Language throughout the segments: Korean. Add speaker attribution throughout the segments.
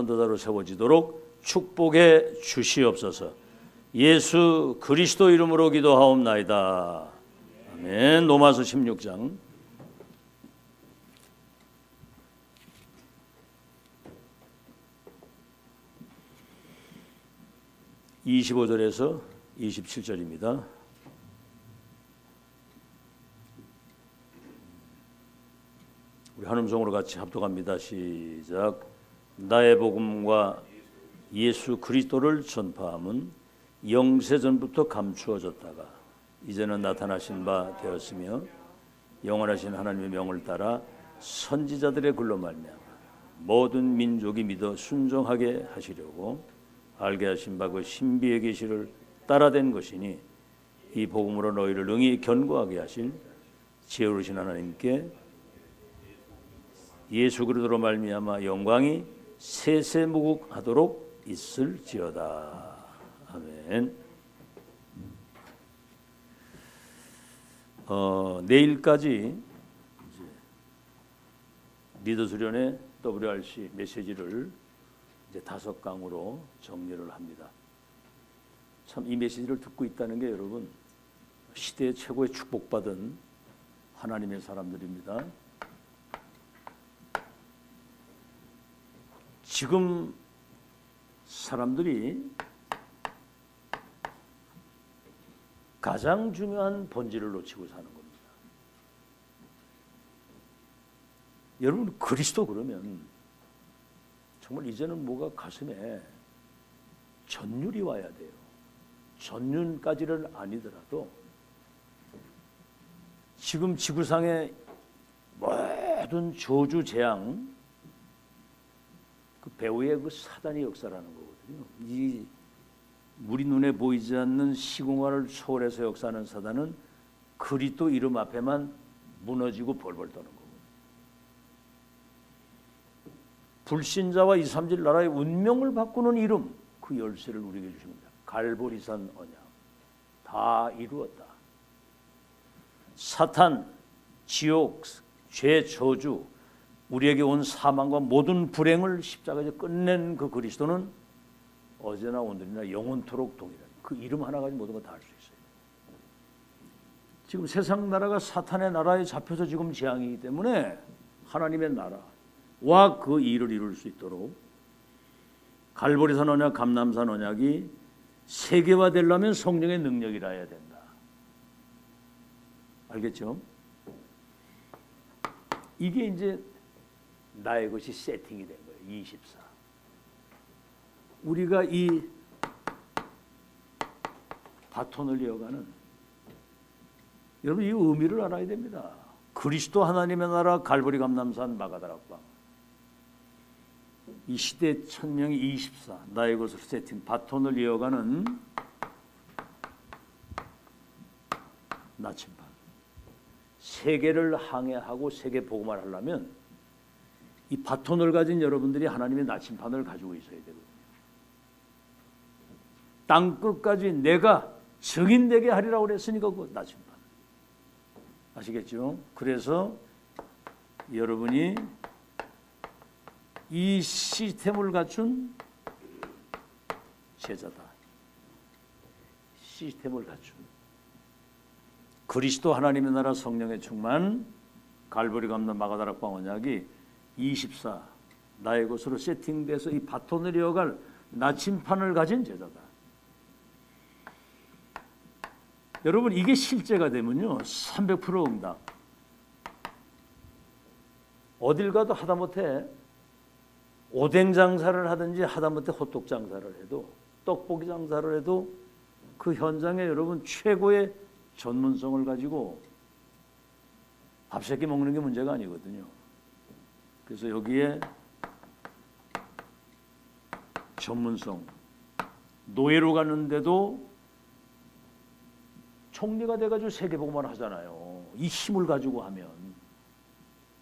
Speaker 1: 전도자로 세워지도록 축복해 주시옵소서. 예수 그리스도 이름으로 기도하옵나이다. 아멘. 로마서 16장 25절에서 27절입니다. 우리 한음성으로 같이 합독합니다. 시작. 나의 복음과 예수 그리스도를 전파함은 영세전부터 감추어졌다가 이제는 나타나신 바 되었으며 영원하신 하나님의 명을 따라 선지자들의 글로 말미암아 모든 민족이 믿어 순종하게 하시려고 알게 하신 바 그 신비의 계시를 따라된 것이니 이 복음으로 너희를 능히 견고하게 하실 지혜로우신 하나님께 예수 그리스도로 말미암아 영광이 세세무국하도록 있을지어다. 아멘. 내일까지 리더 수련의 WRC 메시지를 이제 5강으로 정리를 합니다. 참 이 메시지를 듣고 있다는 게 여러분 시대의 최고의 축복받은 하나님의 사람들입니다. 지금 사람들이 가장 중요한 본질을 놓치고 사는 겁니다. 여러분 그리스도 그러면 정말 이제는 뭐가 가슴에 전율이 와야 돼요. 전륜까지는 아니더라도 지금 지구상의 모든 저주 재앙 그 배후의 그 사단의 역사라는 거거든요. 이 우리 눈에 보이지 않는 시공간을 초월해서 역사하는 사단은 그리스도 이름 앞에만 무너지고 벌벌 떠는 거거든요. 불신자와 이삼질 나라의 운명을 바꾸는 이름, 그 열쇠를 우리에게 주십니다. 갈보리산 언약 다 이루었다. 사탄, 지옥, 죄, 저주, 우리에게 온 사망과 모든 불행을 십자가에서 끝낸 그 그리스도는 어제나 오늘이나 영원토록 동일한 그 이름 하나 가지고 모든 걸 다 할 수 있어요. 지금 세상 나라가 사탄의 나라에 잡혀서 지금 재앙이기 때문에 하나님의 나라와 그 일을 이룰 수 있도록 갈보리산 언약, 감람산 언약이 세계화되려면 성령의 능력이라 해야 된다. 알겠죠? 이게 이제 나의 것이 세팅이 된 거예요. 24. 우리가 이 바톤을 이어가는 여러분 이 의미를 알아야 됩니다. 그리스도 하나님의 나라 갈보리 감람산 마가다락방 이 시대 천명이 24 나의 것으로 세팅 바톤을 이어가는 나침반 세계를 항해하고 세계 복음을 하려면 이 바톤을 가진 여러분들이 하나님의 나침반을 가지고 있어야 되거든요. 땅 끝까지 내가 증인되게 하리라고 그랬으니까 그 나침반 아시겠죠? 그래서 여러분이 이 시스템을 갖춘 제자다. 시스템을 갖춘 그리스도 하나님의 나라 성령의 충만 갈보리 감람 마가다락방 언약이 24 나의 것으로 세팅돼서 이 바톤을 이어갈 나침판을 가진 제자다. 여러분 이게 실제가 되면요 300% 응답. 어딜 가도 하다못해 오뎅 장사를 하든지 하다못해 호떡 장사를 해도 떡볶이 장사를 해도 그 현장에 여러분 최고의 전문성을 가지고 밥 새끼 먹는 게 문제가 아니거든요. 그래서 여기에 전문성 노예로 갔는데도 총리가 돼가지고 세계복음을 하잖아요. 이 힘을 가지고 하면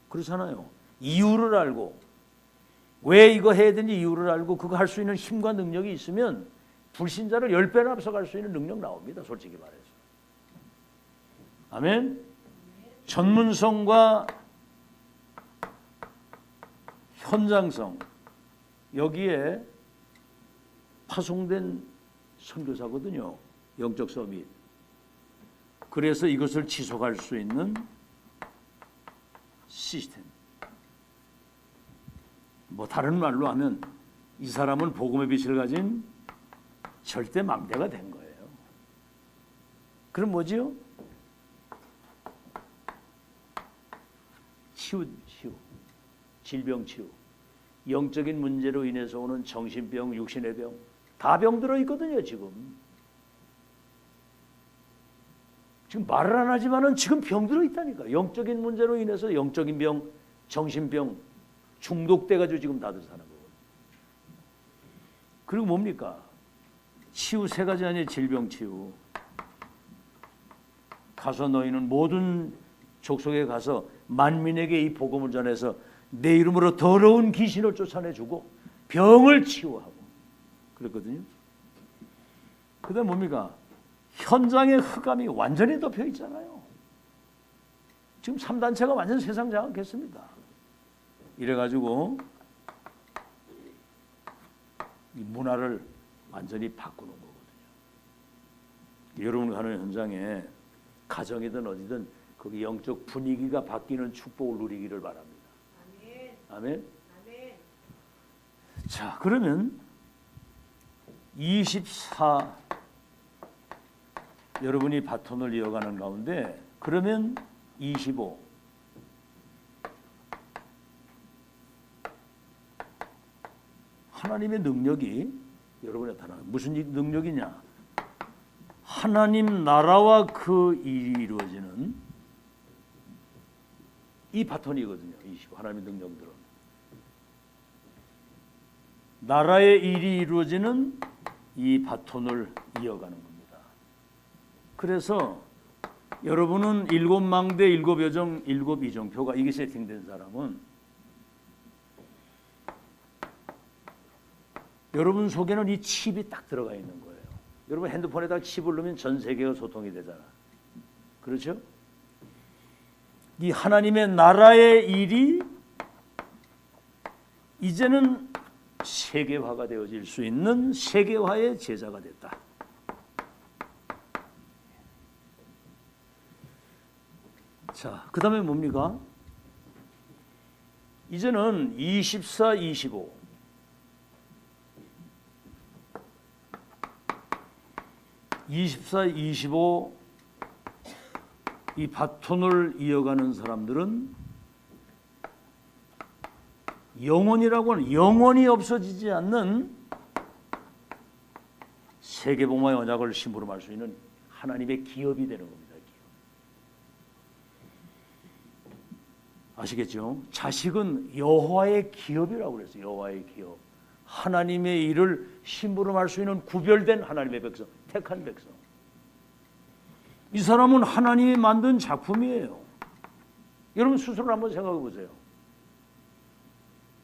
Speaker 1: 그렇잖아요. 이유를 알고 왜 이거 해야 되는지 이유를 알고 그거 할 수 있는 힘과 능력이 있으면 불신자를 10배나 앞서갈 수 있는 능력 나옵니다. 솔직히 말해서. 아멘. 전문성과 현장성 여기에 파송된 선교사거든요. 영적 서밋. 그래서 이것을 지속할 수 있는 시스템. 뭐 다른 말로 하면 이 사람은 복음의 빛을 가진 절대 망대가 된 거예요. 그럼 뭐지요? 치유, 질병 치유. 영적인 문제로 인해서 오는 정신병, 육신의 병, 다 병들어 있거든요, 지금. 지금 말을 안 하지만은 지금 병들어 있다니까. 영적인 문제로 인해서 영적인 병, 정신병, 중독돼가지고 지금 다들 사는 거거든요. 그리고 뭡니까? 치유 세 가지 아니에요. 질병 치유. 가서 너희는 모든 족속에 가서 만민에게 이 복음을 전해서 내 이름으로 더러운 귀신을 쫓아내주고 병을 치유하고 그랬거든요. 그다음 뭡니까? 현장의 흑암이 완전히 덮여 있잖아요. 지금 3단체가 완전 세상 장악했습니다. 이래가지고 이 문화를 완전히 바꾸는 거거든요. 여러분 가는 현장에 가정이든 어디든 거기 영적 분위기가 바뀌는 축복을 누리기를 바랍니다. 아멘. 아멘. 자, 그러면 24 여러분이 바톤을 이어가는 가운데 그러면 25 하나님의 능력이 여러분에 나타나는 무슨 능력이냐? 하나님 나라와 그 일이 이루어지는 이 바톤이거든요. 25 하나님의 능력들은 나라의 일이 이루어지는 이 바톤을 이어가는 겁니다. 그래서 여러분은 7망대, 7여정, 7이정표가 이게 세팅된 사람은 여러분 속에는 이 칩이 딱 들어가 있는 거예요. 여러분 핸드폰에다가 칩을 넣으면 전 세계가 소통이 되잖아. 그렇죠? 이 하나님의 나라의 일이 이제는 세계화가 되어질 수 있는 세계화의 제자가 됐다. 자, 그 다음에 뭡니까? 이제는 24, 25 24, 25 이 바톤을 이어가는 사람들은 영원이라고 하는 영원히 없어지지 않는 세계복음화의 언약을 심부름할 수 있는 하나님의 기업이 되는 겁니다. 아시겠죠? 자식은 여호와의 기업이라고 그랬어요. 여호와의 기업. 하나님의 일을 심부름할 수 있는 구별된 하나님의 백성, 택한 백성. 이 사람은 하나님이 만든 작품이에요. 여러분 스스로 한번 생각해 보세요.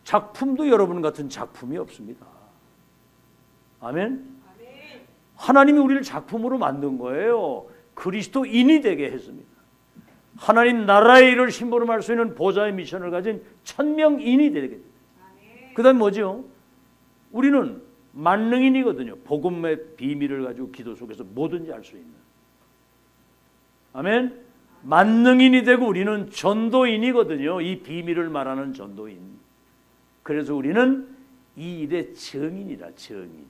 Speaker 1: 작품도 여러분 같은 작품이 없습니다. 아멘? 하나님이 우리를 작품으로 만든 거예요. 그리스도인이 되게 했습니다. 하나님 나라의 일을 심부름할 수 있는 보좌의 미션을 가진 천명인이 되게 됩니다. 그 다음에 뭐죠? 우리는 만능인이거든요. 복음의 비밀을 가지고 기도 속에서 뭐든지 할 수 있는. 아멘? 만능인이 되고 우리는 전도인이거든요. 이 비밀을 말하는 전도인. 그래서 우리는 이 일의 증인이라, 증인.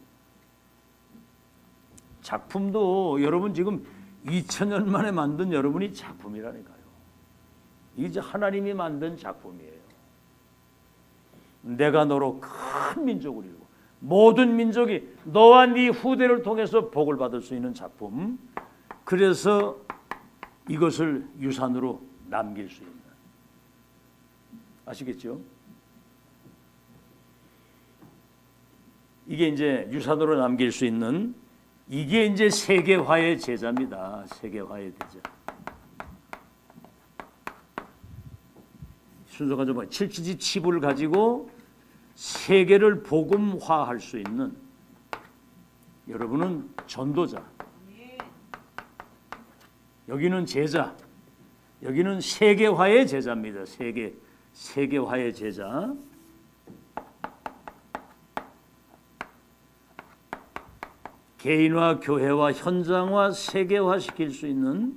Speaker 1: 작품도 여러분 지금 2000년 만에 만든 여러분이 작품이라니까요. 이제 하나님이 만든 작품이에요. 내가 너로 큰 민족을 이루고 모든 민족이 너와 네 후대를 통해서 복을 받을 수 있는 작품. 그래서 이것을 유산으로 남길 수 있는. 아시겠죠? 이게 이제 유산으로 남길 수 있는 이게 이제 세계화의 제자입니다. 세계화의 제자. 순서가 좀 7지지 칩을 가지고 세계를 복음화할 수 있는 여러분은 전도자. 여기는 제자. 여기는 세계화의 제자입니다. 세계화의 제자. 개인화, 교회화, 현장화, 세계화 시킬 수 있는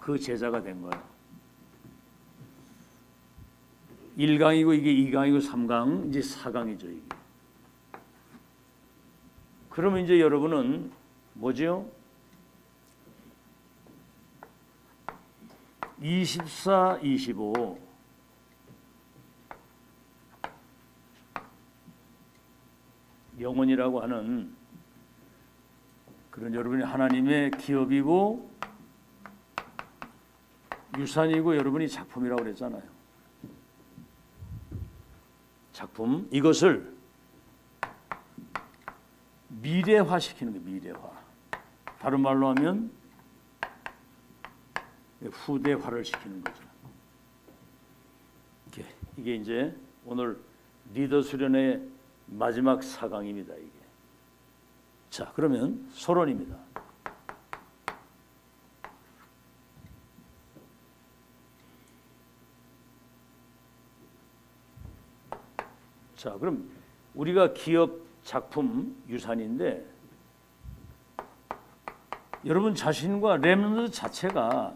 Speaker 1: 그 제자가 된 거예요. 1강이고 이게 2강이고 3강, 이제 4강이죠. 이게. 그러면 이제 여러분은 뭐죠? 24, 25 영혼이라고 하는 그런 여러분이 하나님의 기업이고 유산이고 여러분이 작품이라고 그랬잖아요. 작품, 이것을 미래화시키는 거예요. 미래화. 다른 말로 하면 후대화를 시키는 거죠. 이게 이제 오늘 리더 수련의 마지막 4강입니다. 이게. 자, 그러면 서론입니다. 자, 그럼 우리가 기업, 작품, 유산인데 여러분 자신과 렘넌트 자체가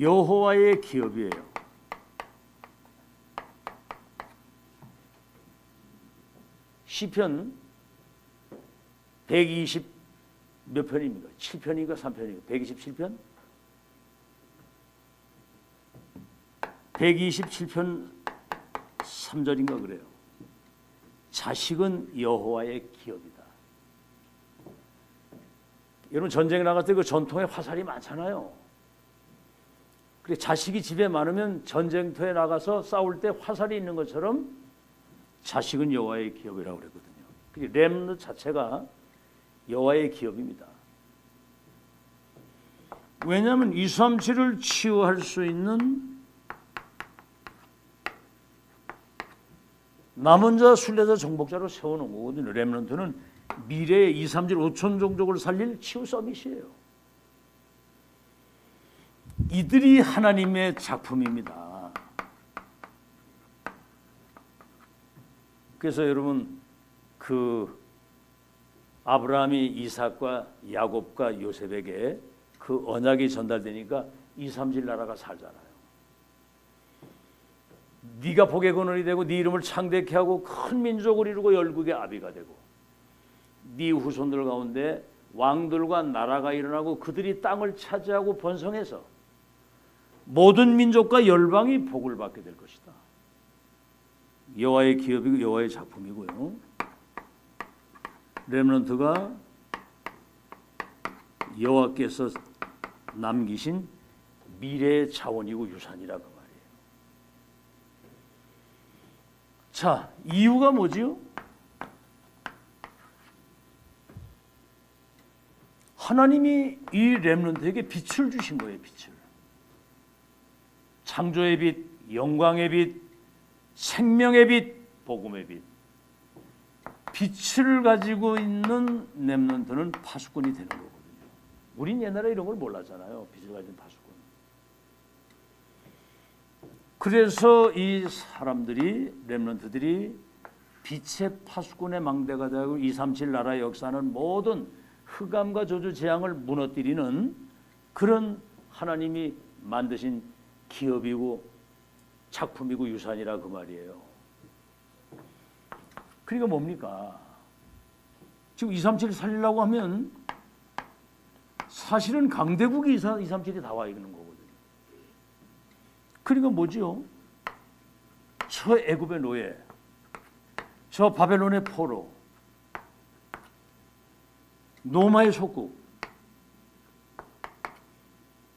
Speaker 1: 여호와의 기업이에요. 시편 120 몇 편입니까? 7편인가 3편인가? 127편? 127편 3절인가 그래요. 자식은 여호와의 기업이다. 여러분 전쟁에 나갈 때 그 전통에 화살이 많잖아요. 그래 자식이 집에 많으면 전쟁터에 나가서 싸울 때 화살이 있는 것처럼 자식은 여호와의 기업이라고 그랬거든요. 그게 렘넌트 자체가 여호와의 기업입니다. 왜냐하면 237을 치유할 수 있는 남은 자, 순례자, 정복자로 세워놓은 거거든요. 렘넌트는 미래의 237, 5천 종족을 살릴 치유 서밋이에요. 이들이 하나님의 작품입니다. 그래서 여러분 그 아브라함이 이삭과 야곱과 요셉에게 그 언약이 전달되니까 237 나라가 살잖아요. 네가 복의 근원이 되고 네 이름을 창대케 하고 큰 민족을 이루고 열국의 아비가 되고 네 후손들 가운데 왕들과 나라가 일어나고 그들이 땅을 차지하고 번성해서 모든 민족과 열방이 복을 받게 될 것이다. 여호와의 기업이고 여호와의 작품이고요. 렘넌트가 여호와께서 남기신 미래의 자원이고 유산이라 그 말이에요. 자, 이유가 뭐지요? 하나님이 이 렘넌트에게 빛을 주신 거예요. 빛을. 창조의 빛, 영광의 빛, 생명의 빛, 복음의 빛. 빛을 가지고 있는 렘넌트는 파수꾼이 되는 거거든요. 우린 옛날에 이런 걸 몰랐잖아요. 빛을 가진 파수꾼. 그래서 이 사람들이 렘넌트들이 빛의 파수꾼의 망대가 되고 237 나라의 역사는 모든 흑암과 저주 재앙을 무너뜨리는 그런 하나님이 만드신 기업이고 작품이고 유산이라 그 말이에요. 그러니까 뭡니까? 지금 237을 살리려고 하면 사실은 강대국이 237이 다 와 있는 거거든요. 그러니까 뭐지요? 저 애굽의 노예, 저 바벨론의 포로, 로마의 속국,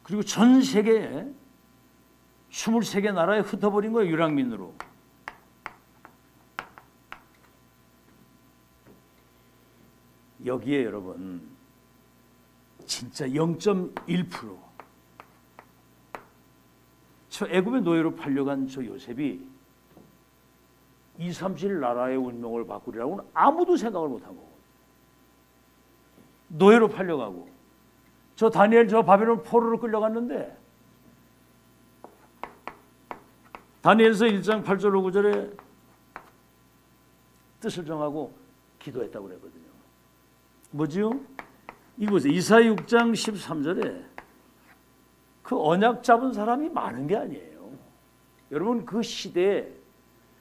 Speaker 1: 그리고 전 세계에 23개 나라에 흩어버린 거예요. 유랑민으로. 여기에 여러분 진짜 0.1%, 저 애굽의 노예로 팔려간 저 요셉이 237 나라의 운명을 바꾸리라고는 아무도 생각을 못한 거고, 노예로 팔려가고, 저 다니엘 저 바벨론 포로로 끌려갔는데 다니엘서 1장 8절 9절에 뜻을 정하고 기도했다고 그랬거든요. 뭐지요? 이곳에 이사야 6장 13절에 그 언약 잡은 사람이 많은 게 아니에요. 여러분 그 시대에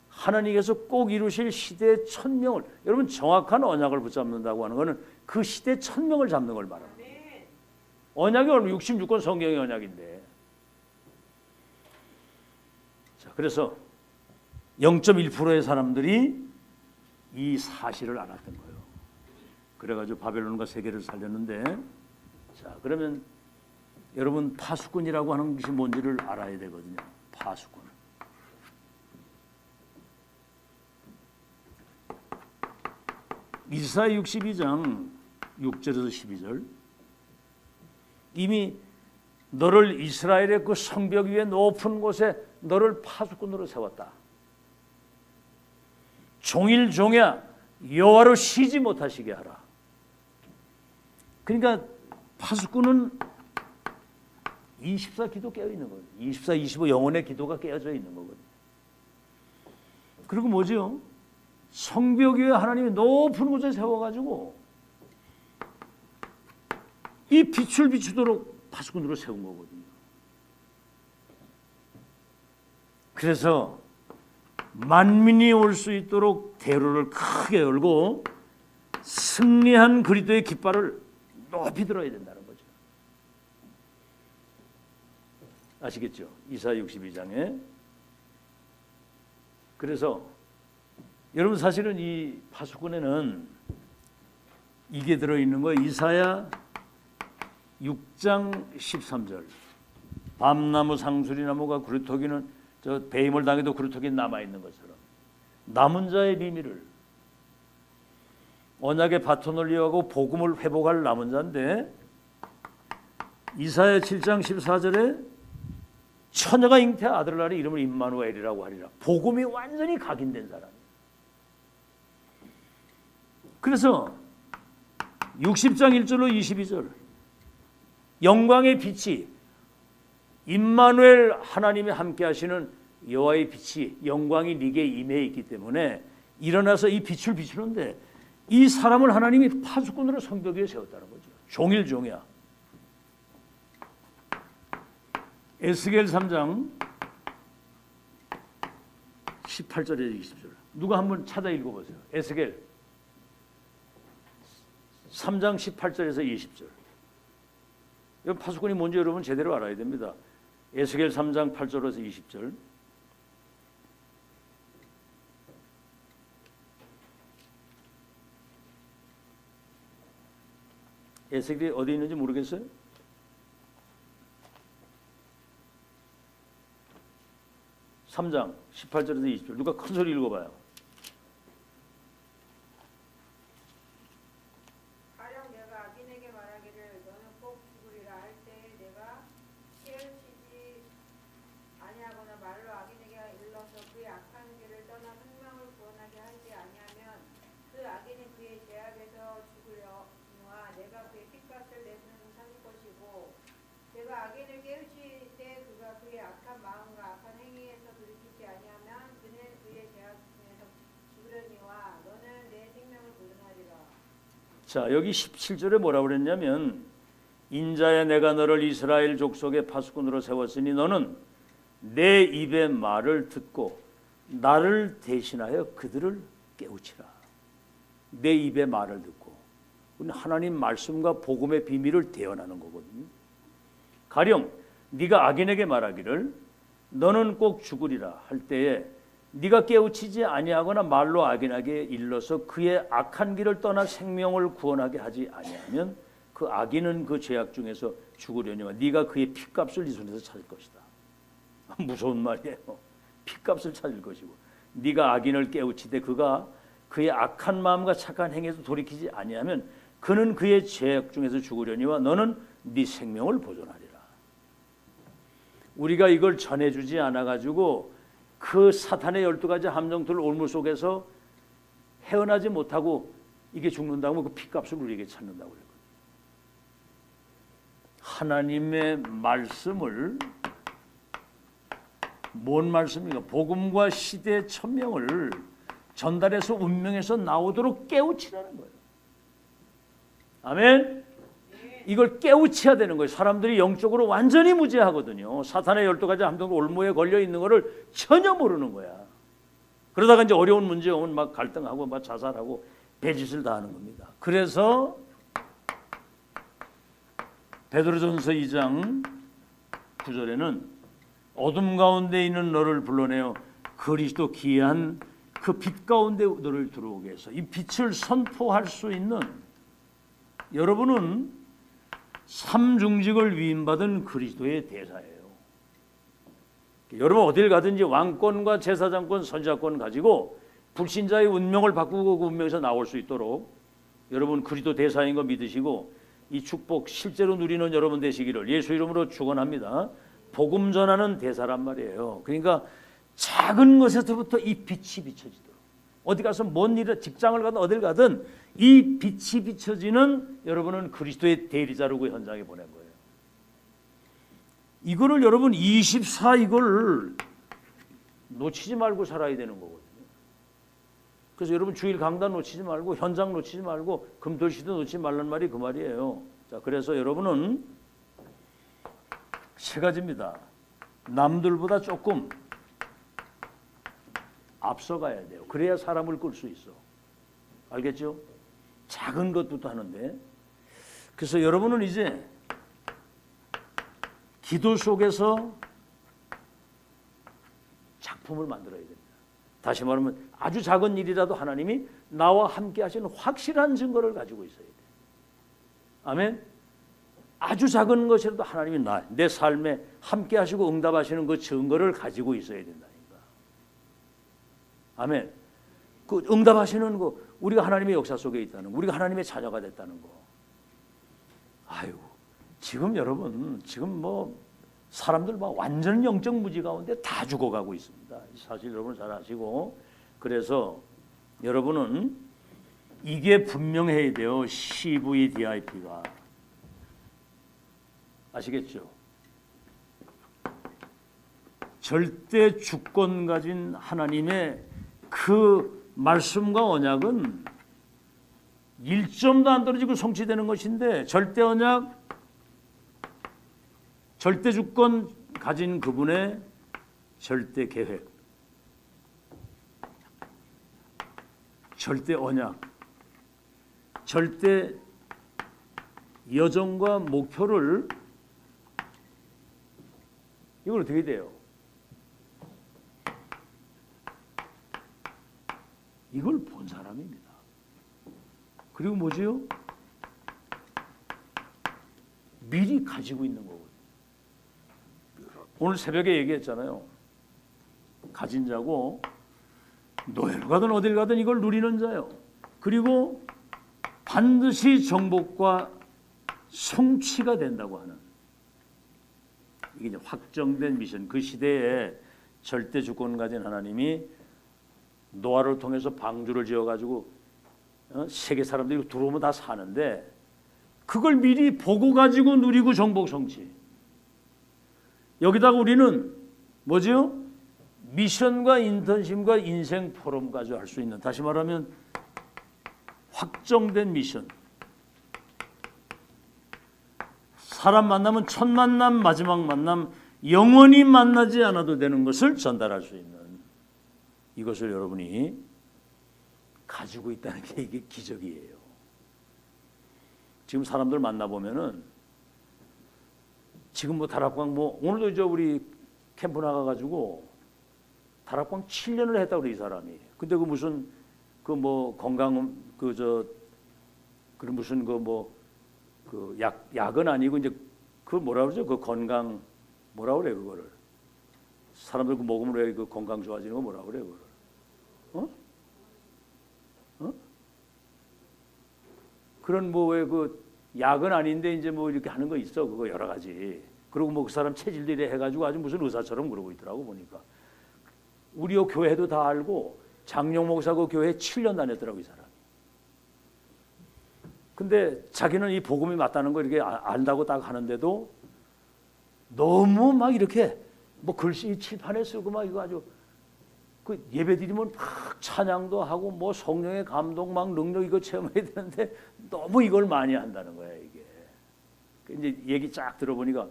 Speaker 1: 하나님께서 꼭 이루실 시대의 1000명을, 여러분 정확한 언약을 붙잡는다고 하는 것은 그 시대 1000명을 잡는 걸 말합니다. 언약이 얼마 66권 성경의 언약인데. 자, 그래서 0.1%의 사람들이 이 사실을 알았던 거예요. 그래가지고 바벨론과 세계를 살렸는데, 자 그러면 여러분 파수꾼이라고 하는 것이 뭔지를 알아야 되거든요. 파수꾼. 이사야 62장 6절에서 12절. 이미 너를 이스라엘의 그 성벽 위에 높은 곳에 너를 파수꾼으로 세웠다. 종일 종야 여호와로 쉬지 못하시게 하라. 그러니까 파수꾼은 24 기도 깨어 있는 거예요. 24, 25 영혼의 기도가 깨어져 있는 거거든요. 그리고 뭐죠? 성벽 위에 하나님이 높은 곳에 세워가지고 이 빛을 비추도록 파수꾼으로 세운 거거든요. 그래서 만민이 올 수 있도록 대로를 크게 열고 승리한 그리스도의 깃발을 높이 들어야 된다는 거죠. 아시겠죠? 이사야 62장에. 그래서 여러분 사실은 이 파수꾼에는 이게 들어있는 거예요. 이사야 6장 13절. 밤나무 상수리나무가 그루터기는 저 배임을 당해도 그루터기 남아있는 것처럼 남은 자의 비밀을, 언약의 바톤을 이어가고 복음을 회복할 남은 자인데, 이사야 7장 14절에 처녀가 잉태 아들을 낳으리 이름을 임마누엘이라고 하리라. 복음이 완전히 각인된 사람. 그래서 60장 1절로 22절 영광의 빛이, 임마누엘 하나님이 함께 하시는 여호와의 빛이, 영광이 네게 임해 있기 때문에 일어나서 이 빛을 비추는데, 이 사람을 하나님이 파수꾼으로 성벽 위에 세웠다는 거죠. 종일 종이야. 에스겔 3장 18절에서 20절. 누가 한번 찾아 읽어보세요. 에스겔 3장 18절에서 20절. 이 파수꾼이 뭔지 여러분 제대로 알아야 됩니다. 에스겔 3장 8절에서 20절. 에스겔이 어디 있는지 모르겠어요? (3장) 18절에서 20절. 누가 큰 소리 읽어봐요.
Speaker 2: 가령 내가 악인에게 말하기를 너는 꼭 죽으리라 할 때에 내가 깨우치지 아니하거나 말로 악인에게 일러서 그의 악한 길을 떠나 생명을 구원하게 하지 아니하면 그 악인이 그의 죄악에서 죽으려니와 내가 그의 핏값을 내주는 살릴 것이고, 내가 악인을 깨우칠 때 그가 그의 악한 마음과 악한 행위에서 돌이키지 아니하면 그는 그의 죄악 중에서 죽으려니와 너는 내 생명을 보존하리라.
Speaker 1: 자, 여기 17절에 뭐라고 그랬냐면, 인자야 내가 너를 이스라엘 족속의 파수꾼으로 세웠으니 너는 내 입의 말을 듣고 나를 대신하여 그들을 깨우치라. 내 입의 말을 듣고. 하나님 말씀과 복음의 비밀을 대언하는 거거든요. 가령 네가 악인에게 말하기를 너는 꼭 죽으리라 할 때에 네가 깨우치지 아니하거나 말로 악인에게 일러서 그의 악한 길을 떠나 생명을 구원하게 하지 아니하면 그 악인은 그 죄악 중에서 죽으려니와 네가 그의 핏값을 네 손에서 찾을 것이다. 무서운 말이에요. 핏값을 찾을 것이고, 네가 악인을 깨우치되 그가 그의 악한 마음과 착한 행위에서 돌이키지 아니하면 그는 그의 죄악 중에서 죽으려니와 너는 네 생명을 보존하리라. 우리가 이걸 전해주지 않아가지고 그 사탄의 12가지 함정들 올무 속에서 헤어나지 못하고 이게 죽는다고 그 핏값을 우리에게 찾는다고 그랬거든요. 하나님의 말씀을 뭔 말씀입니까? 복음과 시대의 천명을 전달해서 운명에서 나오도록 깨우치라는 거예요. 아멘. 이걸 깨우쳐야 되는 거예요. 사람들이 영적으로 완전히 무지하거든요. 사탄의 12가지 함정 올무에 걸려 있는 거를 전혀 모르는 거야. 그러다가 이제 어려운 문제 오면 막 갈등하고 막 자살하고 배짓을 다 하는 겁니다. 그래서 베드로전서 2장 9절에는 어둠 가운데 있는 너를 불러내어 그리스도 귀한 그 빛 가운데 너를 들어오게 해서 이 빛을 선포할 수 있는 여러분은 삼중직을 위임받은 그리스도의 대사예요. 여러분 어딜 가든지 왕권과 제사장권, 선지자권 가지고 불신자의 운명을 바꾸고 그 운명에서 나올 수 있도록 여러분 그리스도 대사인 거 믿으시고 이 축복 실제로 누리는 여러분 되시기를 예수 이름으로 축원합니다. 복음 전하는 대사란 말이에요. 그러니까 작은 것에서부터 이 빛이 비춰지도록 어디 가서 뭔 일을 직장을 가든 어딜 가든 이 빛이 비춰지는 여러분은 그리스도의 대리자로 그 현장에 보낸 거예요. 이거를 여러분 24 이걸 놓치지 말고 살아야 되는 거거든요. 그래서 여러분 주일 강단 놓치지 말고 현장 놓치지 말고 금토시도 놓치지 말란 말이 그 말이에요. 자, 그래서 여러분은 세 가지입니다. 남들보다 조금 앞서가야 돼요. 그래야 사람을 끌 수 있어. 알겠죠? 작은 것부터 하는데 그래서 여러분은 이제 기도 속에서 작품을 만들어야 됩니다. 다시 말하면 아주 작은 일이라도 하나님이 나와 함께 하시는 확실한 증거를 가지고 있어야 돼요. 아멘. 아주 작은 것이라도 하나님이 내 삶에 함께 하시고 응답하시는 그 증거를 가지고 있어야 된다니까. 아멘. 그 응답하시는 거 우리가 하나님의 역사 속에 있다는 거, 우리가 하나님의 자녀가 됐다는 거. 아유, 지금 여러분 지금 뭐 사람들 막 완전 영적 무지 가운데 다 죽어가고 있습니다. 사실 여러분 잘 아시고 그래서 여러분은 이게 분명해야 돼요. CVDIP가 아시겠죠? 절대 주권 가진 하나님의 그 말씀과 언약은 1점도 안 떨어지고 성취되는 것인데 절대 언약, 절대 주권 가진 그분의 절대 계획, 절대 언약, 절대 여정과 목표를 이걸 어떻게 돼요? 이걸 본 사람입니다. 그리고 뭐지요? 미리 가지고 있는 거거든요. 오늘 새벽에 얘기했잖아요. 가진 자고 노예로 가든 어딜 가든 이걸 누리는 자요. 그리고 반드시 정복과 성취가 된다고 하는 이게 이제 확정된 미션. 그 시대에 절대 주권 가진 하나님이 노아를 통해서 방주를 지어가지고 세계 사람들이 들어오면 다 사는데 그걸 미리 보고 가지고 누리고 정복 성취. 여기다가 우리는 뭐지요? 미션과 인턴십과 인생 포럼까지 할 수 있는, 다시 말하면 확정된 미션. 사람 만나면 첫 만남, 마지막 만남, 영원히 만나지 않아도 되는 것을 전달할 수 있는 이것을 여러분이 가지고 있다는 게 이게 기적이에요. 지금 사람들 만나보면은 지금 뭐 다락방 뭐 오늘도 저 우리 캠프 나가가지고 다락방 7년을 했다고 그래 이 사람이. 근데 그 무슨 그 뭐 건강 그 무슨 그 뭐 그 약은 아니고 이제 그 뭐라 그러죠? 그 건강 뭐라 그래 그거를 사람들 그 먹으면 왜 그 건강 좋아지는 거 뭐라 그래 그거를 그런 뭐 왜 그 약은 아닌데 이제 뭐 이렇게 하는 거 있어 그거 여러 가지. 그리고 뭐 그 사람 체질도 이래 해가지고 아주 무슨 의사처럼 그러고 있더라고 보니까. 우리 교회도 다 알고 장용 목사 그 교회 7년 다녔더라고 이 사람. 근데 자기는 이 복음이 맞다는 거 이렇게 안다고 딱 하는데도 너무 막 이렇게 뭐 글씨 칠판에 쓰고 막 이거 아주 그 예배드리면 막 찬양도 하고 뭐 성령의 감동 막 능력 이거 체험해야 되는데 너무 이걸 많이 한다는 거야 이게. 이제 얘기 쫙 들어보니까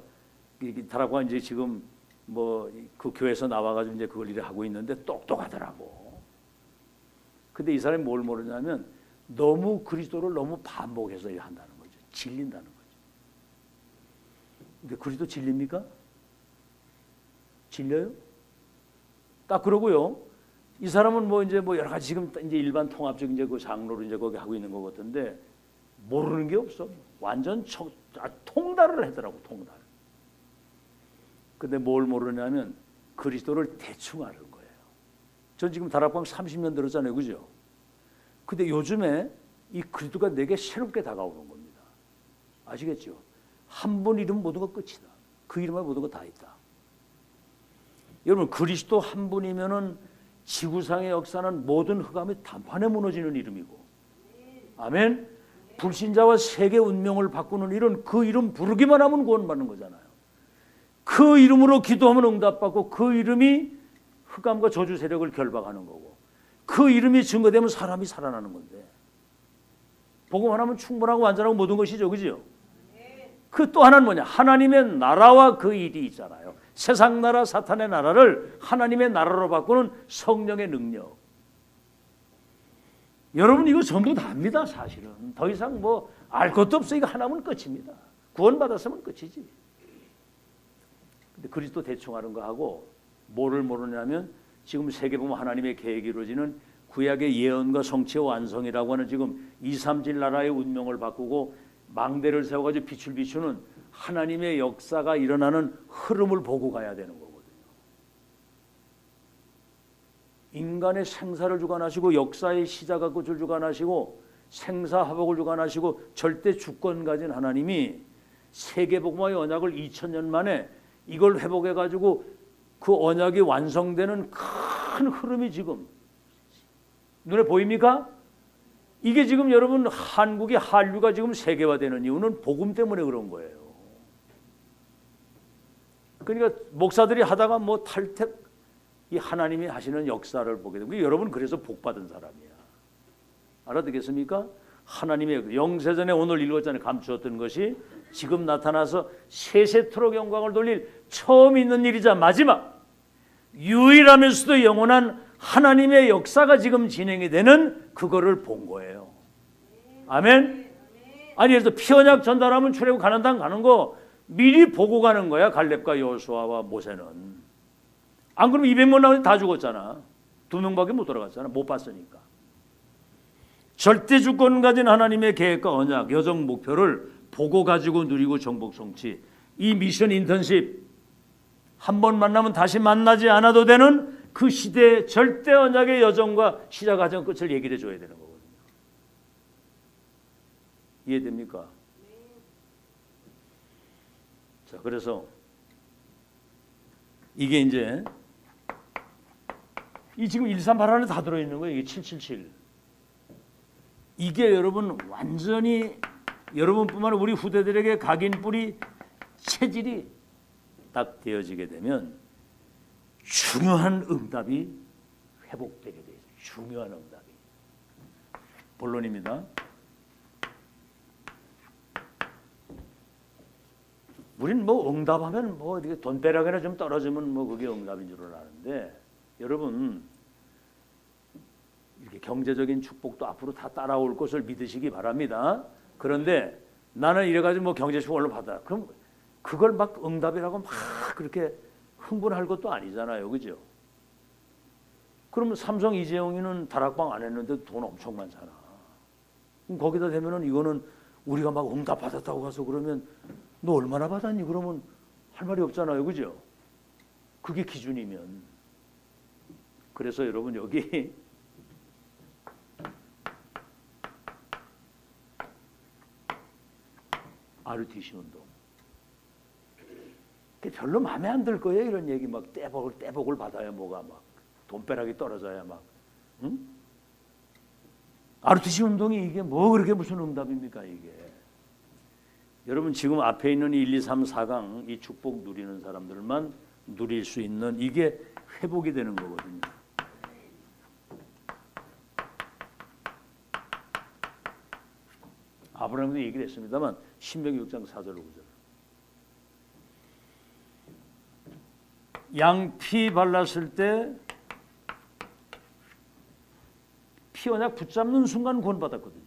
Speaker 1: 다락방 이제 지금 뭐 그 교회에서 나와가지고 이제 그걸 일을 하고 있는데 똑똑하더라고. 근데 이 사람이 뭘 모르냐면 너무 그리스도를 너무 반복해서 한다는 거죠. 질린다는 거죠. 근데 그리스도 질립니까? 질려요? 딱 그러고요. 이 사람은 뭐 이제 뭐 여러 가지 지금 이제 일반 통합적 이제 그 장로로 이제 거기 하고 있는 것 같은데 모르는 게 없어. 완전 통달을 하더라고, 통달. 근데 뭘 모르냐면 그리스도를 대충 아는 거예요. 전 지금 다락방 30년 들었잖아요, 그죠? 근데 요즘에 이 그리스도가 내게 새롭게 다가오는 겁니다. 아시겠죠? 한 번 이름 모든 거 끝이다. 그 이름에 모든 거 다 있다. 여러분 그리스도 한 분이면은 지구상의 역사는 모든 흑암이 단판에 무너지는 이름이고, 아멘. 불신자와 세계 운명을 바꾸는 일은 그 이름 부르기만 하면 구원받는 거잖아요. 그 이름으로 기도하면 응답받고 그 이름이 흑암과 저주 세력을 결박하는 거고 그 이름이 증거되면 사람이 살아나는 건데 복음 하나면 충분하고 완전하고 모든 것이죠, 그죠? 그 또 하나는 뭐냐? 하나님의 나라와 그 일이 있잖아요. 세상 나라 사탄의 나라를 하나님의 나라로 바꾸는 성령의 능력. 여러분 이거 전부 다 압니다. 사실은 더 이상 뭐 알 것도 없어. 이거 하나면 끝입니다. 구원받았으면 끝이지. 근데 그리스도 대충 하는 거 하고 뭐를 모르냐면 지금 세계보면 하나님의 계획이 이루어지는 구약의 예언과 성취의 완성이라고 하는 지금 2, 3질 나라의 운명을 바꾸고 망대를 세워가지고 빛을 비추는 하나님의 역사가 일어나는 흐름을 보고 가야 되는 거거든요. 인간의 생사를 주관하시고 역사의 시작과 끝을 주관하시고 생사화복을 주관하시고 절대 주권 가진 하나님이 세계복음화의 언약을 2000년 만에 이걸 회복해가지고 그 언약이 완성되는 큰 흐름이 지금 눈에 보입니까? 이게 지금 여러분 한국의 한류가 지금 세계화되는 이유는 복음 때문에 그런 거예요. 그러니까 목사들이 하다가 뭐 탈퇴 이 하나님이 하시는 역사를 보게 되고 여러분 그래서 복 받은 사람이야. 알아듣겠습니까? 하나님의 영세전에 오늘 읽었잖아요. 감추었던 것이 지금 나타나서 세세토록 영광을 돌릴 처음 있는 일이자 마지막 유일하면서도 영원한 하나님의 역사가 지금 진행이 되는 그거를 본 거예요. 아멘. 아니 그래서 피언약 전달하면 출애굽 가나안 땅 가는 거 미리 보고 가는 거야. 갈렙과 여호수아와 모세는. 안 그러면 200명 나오는데 다 죽었잖아. 2명밖에 못 돌아갔잖아. 못 봤으니까. 절대 주권 가진 하나님의 계획과 언약, 여정 목표를 보고 가지고 누리고 정복 성취. 이 미션 인턴십 한 번 만나면 다시 만나지 않아도 되는 그 시대의 절대 언약의 여정과 시작 과정 끝을 얘기를 해줘야 되는 거거든요. 이해됩니까? 자, 그래서 이게 이제 이 지금 138 안에 다 들어있는 거예요. 이게 777. 이게 여러분 완전히 여러분뿐만 아니라 우리 후대들에게 각인 뿌리 체질이 딱 되어지게 되면 중요한 응답이 회복되게 돼요. 중요한 응답이. 본론입니다. 우린 뭐 응답하면 뭐 이렇게 돈벼락이나 좀 떨어지면 뭐 그게 응답인 줄 아는데 여러분 이렇게 경제적인 축복도 앞으로 다 따라올 것을 믿으시기 바랍니다. 그런데 나는 이래가지고 뭐 경제 축복을 받아. 그럼 그걸 막 응답이라고 막 그렇게 흥분할 것도 아니잖아요, 그죠? 그러면 삼성 이재용이는 다락방 안 했는데 돈 엄청 많잖아. 그럼 거기다 대면은 이거는 우리가 막 응답 받았다고 가서 그러면 너 얼마나 받았니? 그러면 할 말이 없잖아요, 그죠? 그게 기준이면. 그래서 여러분 여기 RUTC 운동. 별로 마음에 안 들 거예요. 이런 얘기 막 떼복을 받아야 뭐가 막 돈벼락이 떨어져야 막. 응? RUTC 운동이 이게 뭐 그렇게 무슨 응답입니까 이게. 여러분 지금 앞에 있는 1, 2, 3, 4강 이 축복 누리는 사람들만 누릴 수 있는 이게 회복이 되는 거거든요. 아브라함도 얘기를 했습니다만 신명기 6장 4절 5절 양피 발랐을 때 피 언약 붙잡는 순간 구원받았거든요.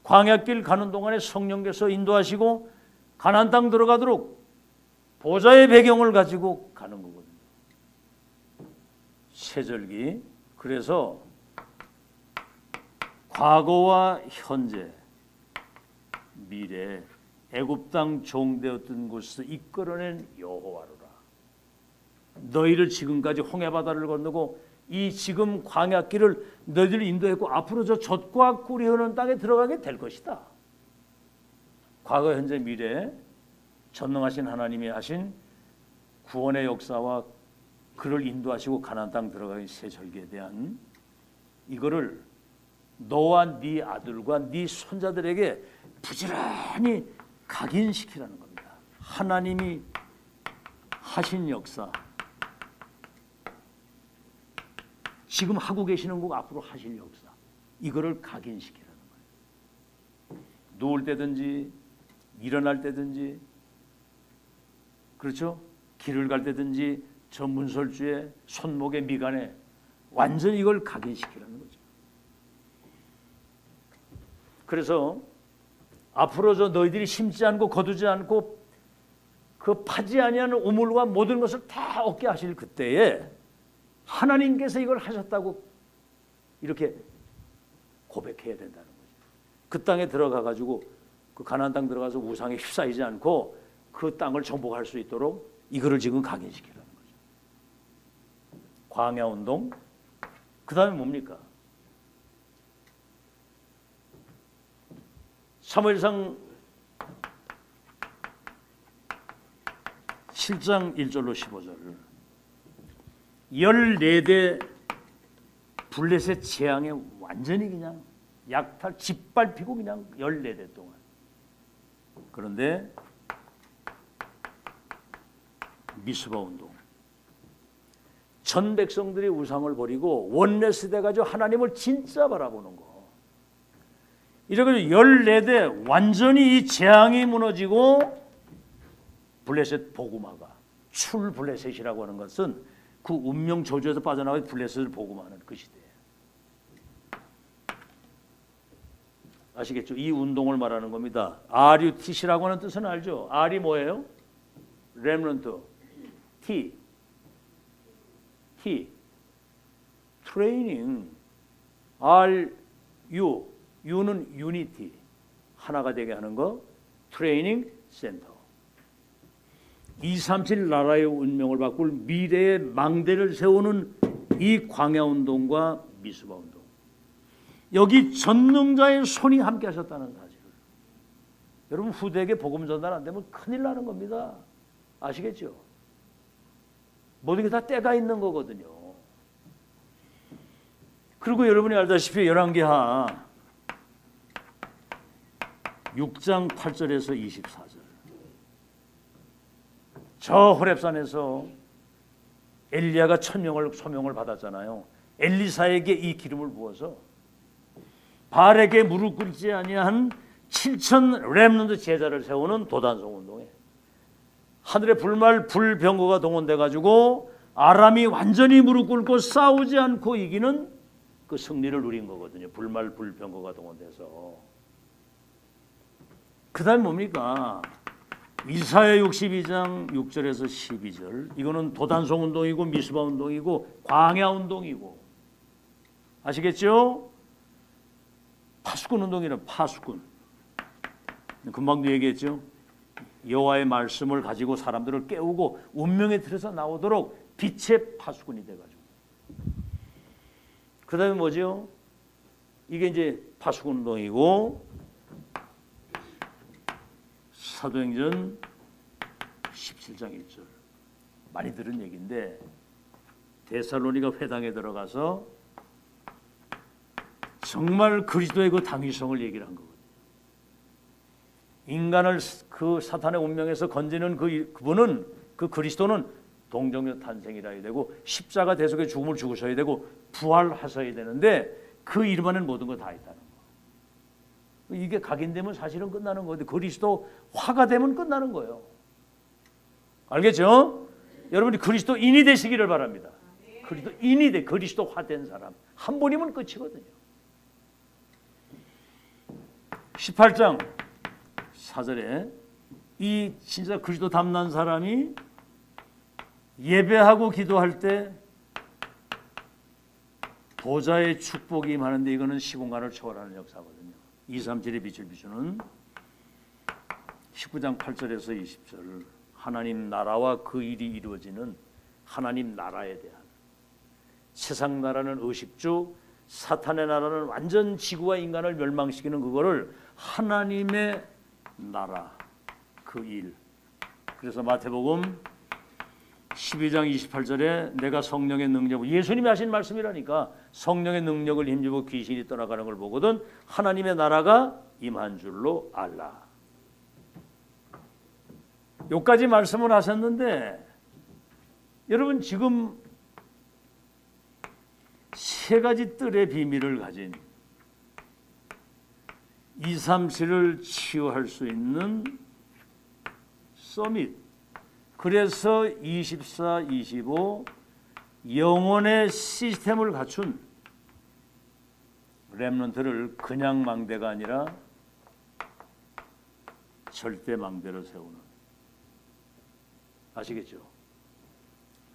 Speaker 1: 광야길 가는 동안에 성령께서 인도하시고 가나안 땅 들어가도록 보좌의 배경을 가지고 가는 거거든요. 세절기. 그래서 과거와 현재, 미래, 애굽 땅 종되었던 곳에서 이끌어낸 여호와로라. 너희를 지금까지 홍해바다를 건너고 이 지금 광야길을 너희들을 인도했고 앞으로 저 젖과 꿀이 흐르는 땅에 들어가게 될 것이다. 과거, 현재, 미래 전능하신 하나님이 하신 구원의 역사와 그를 인도하시고 가나안 땅 들어가기 새 절기에 대한 이거를 너와 네 아들과 네 손자들에게 부지런히 각인시키라는 겁니다. 하나님이 하신 역사, 지금 하고 계시는 거 앞으로 하실 역사, 이거를 각인시키라는 거예요. 누울 때든지 일어날 때든지, 그렇죠? 길을 갈 때든지 저 문설주에 손목에 미간에 완전히 이걸 각인시키라는 거죠. 그래서 앞으로 저 너희들이 심지 않고 거두지 않고 그 파지 아니하는 우물과 모든 것을 다 얻게 하실 그때에 하나님께서 이걸 하셨다고 이렇게 고백해야 된다는 거죠. 그 땅에 들어가 가지고 그 가나안 땅 들어가서 우상에 휩싸이지 않고 그 땅을 정복할 수 있도록 이거를 지금 각인시키라는 거죠. 광야 운동. 그다음에 뭡니까? 사무엘상 7장 1절로 15절 14대 블레셋 재앙에 완전히 그냥 약탈 짓밟히고 그냥 14대 동안. 그런데 미스바 운동, 전 백성들이 우상을 버리고 원내스 돼가지고 하나님을 진짜 바라보는 거. 이렇게 14대 완전히 이 재앙이 무너지고 블레셋 복음화가, 출 블레셋이라고 하는 것은 그 운명 저주에서 빠져나와 블레셋을 복음하는 그 시대예요. 아시겠죠? 이 운동을 말하는 겁니다. RUTC라고 하는 뜻은 알죠? R이 뭐예요? 렘넌트. T. 트레이닝. RU. U는 유니티. 하나가 되게 하는 거. 트레이닝 센터. 237 나라의 운명을 바꿀 미래의 망대를 세우는 이 광야운동과 미스바 운동. 여기 전능자의 손이 함께 하셨다는 사실을. 여러분 후대에게 복음 전달 안 되면 큰일 나는 겁니다. 아시겠죠? 모든 게 다 때가 있는 거거든요. 그리고 여러분이 알다시피 열왕기하 6장 8절에서 24절. 저 호렙산에서 엘리야가 소명을 받았잖아요. 엘리사에게 이 기름을 부어서 바알에게 무릎 꿇지 아니한 7천 렘넌트 제자를 세우는 도단성 운동에 하늘의 불병거가 동원돼 가지고 아람이 완전히 무릎 꿇고 싸우지 않고 이기는 그 승리를 누린 거거든요. 불병거가 동원돼서. 그다음에 뭡니까? 이사야 62장 6절에서 12절. 이거는 도단성 운동이고 미스바 운동이고 광야 운동이고. 아시겠죠? 파수꾼 운동이란 파수꾼. 금방도 얘기했죠. 여호와의 말씀을 가지고 사람들을 깨우고 운명의 틀에서 나오도록 빛의 파수꾼이 돼가지고. 그다음에 뭐죠? 이게 이제 파수꾼 운동이고. 사도행전 17장 1절 많이 들은 얘기인데 데살로니가 회당에 들어가서 정말 그리스도의 그 당위성을 얘기를 한 거거든요. 인간을 그 사탄의 운명에서 건지는 그분은 그 그리스도는 동정녀 탄생이라 해야 되고 십자가 대속의 죽음을 죽으셔야 되고 부활하셔야 되는데 그 이름 안에 모든 거 다 있다는 거. 이게 각인되면 사실은 끝나는 건데 그리스도 화가 되면 끝나는 거예요. 알겠죠? 여러분이 그리스도인이 되시기를 바랍니다. 그리스도인이 돼 그리스도화된 사람 한 분이면 끝이거든요. 18장 4절에 이 진짜 그리스도 담난 사람이 예배하고 기도할 때 보좌의 축복이 임하는데 이거는 시공간을 초월하는 역사거든요. 2, 3, 7의 빛을 비추는 19장 8절에서 20절 하나님 나라와 그 일이 이루어지는 하나님 나라에 대한 세상 나라는 의식주 사탄의 나라는 완전 지구와 인간을 멸망시키는 그거를 하나님의 나라 그 일. 그래서 마태복음 12장 28절에 내가 성령의 능력 예수님이 하신 말씀이라니까 성령의 능력을 힘입어 귀신이 떠나가는 걸 보거든 하나님의 나라가 임한 줄로 알라. 여기까지 말씀을 하셨는데 여러분 지금 세 가지 뜰의 비밀을 가진 2, 3, 7을 치유할 수 있는 서밋 그래서 24, 25 영혼의 시스템을 갖춘 렘넌트를 그냥 망대가 아니라 절대 망대로 세우는 아시겠죠?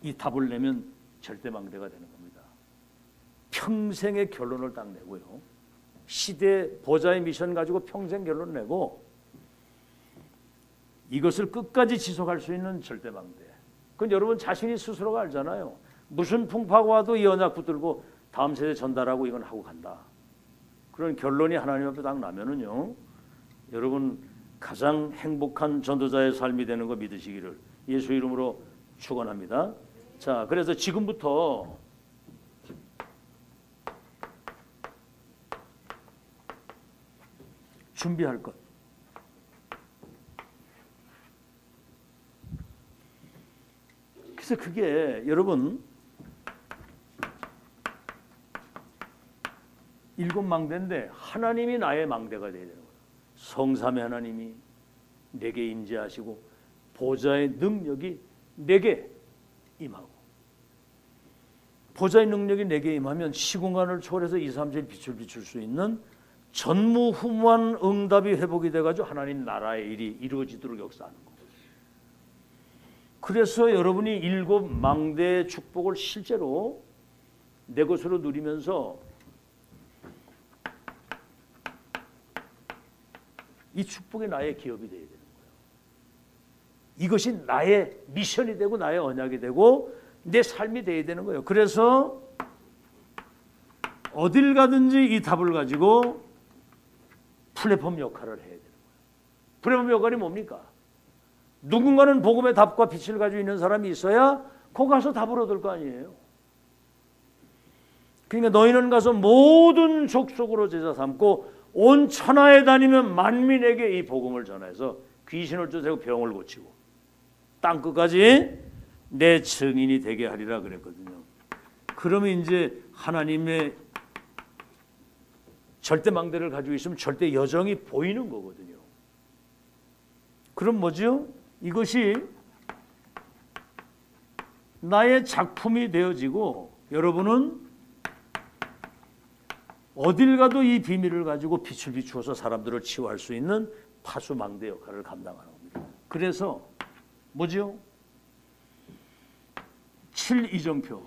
Speaker 1: 이 답을 내면 절대 망대가 되는 겁니다. 평생의 결론을 딱 내고요. 시대 보좌의 미션 가지고 평생 결론 내고 이것을 끝까지 지속할 수 있는 절대 망대. 그건 여러분 자신이 스스로가 알잖아요. 무슨 풍파가 와도 이 언약 붙들고 다음 세대 전달하고 이건 하고 간다. 그런 결론이 하나님 앞에 딱 나면은요. 여러분 가장 행복한 전도자의 삶이 되는 거 믿으시기를 예수 이름으로 축원합니다. 자, 그래서 지금부터 준비할 것. 그래서 그게 여러분 일곱 망대인데 하나님이 나의 망대가 되어야 되는 거예요. 성삼의 하나님이 내게 임재하시고 보좌의 능력이 내게 임하고 보좌의 능력이 내게 임하면 시공간을 초월해서 2, 3, 7 빛을 비출 수 있는 전무후무한 응답이 회복이 돼가지고 하나님 나라의 일이 이루어지도록 역사하는 거예요. 그래서 여러분이 일곱 망대의 축복을 실제로 내 것으로 누리면서 이 축복이 나의 기업이 되어야 되는 거예요. 이것이 나의 미션이 되고 나의 언약이 되고 내 삶이 되어야 되는 거예요. 그래서 어딜 가든지 이 답을 가지고 플랫폼 역할을 해야 되는 거예요. 플랫폼 역할이 뭡니까? 누군가는 복음의 답과 빛을 가지고 있는 사람이 있어야 거 가서 답을 얻을 거 아니에요. 그러니까 너희는 가서 모든 족속으로 제자 삼고 온 천하에 다니면 만민에게 이 복음을 전해서 귀신을 쫓아내고 병을 고치고 땅 끝까지 내 증인이 되게 하리라 그랬거든요. 그러면 이제 하나님의 절대 망대를 가지고 있으면 절대 여정이 보이는 거거든요. 그럼 뭐죠? 이것이 나의 작품이 되어지고 여러분은 어딜 가도 이 비밀을 가지고 빛을 비추어서 사람들을 치유할 수 있는 파수망대 역할을 감당하는 겁니다. 그래서 뭐죠? 7 이정표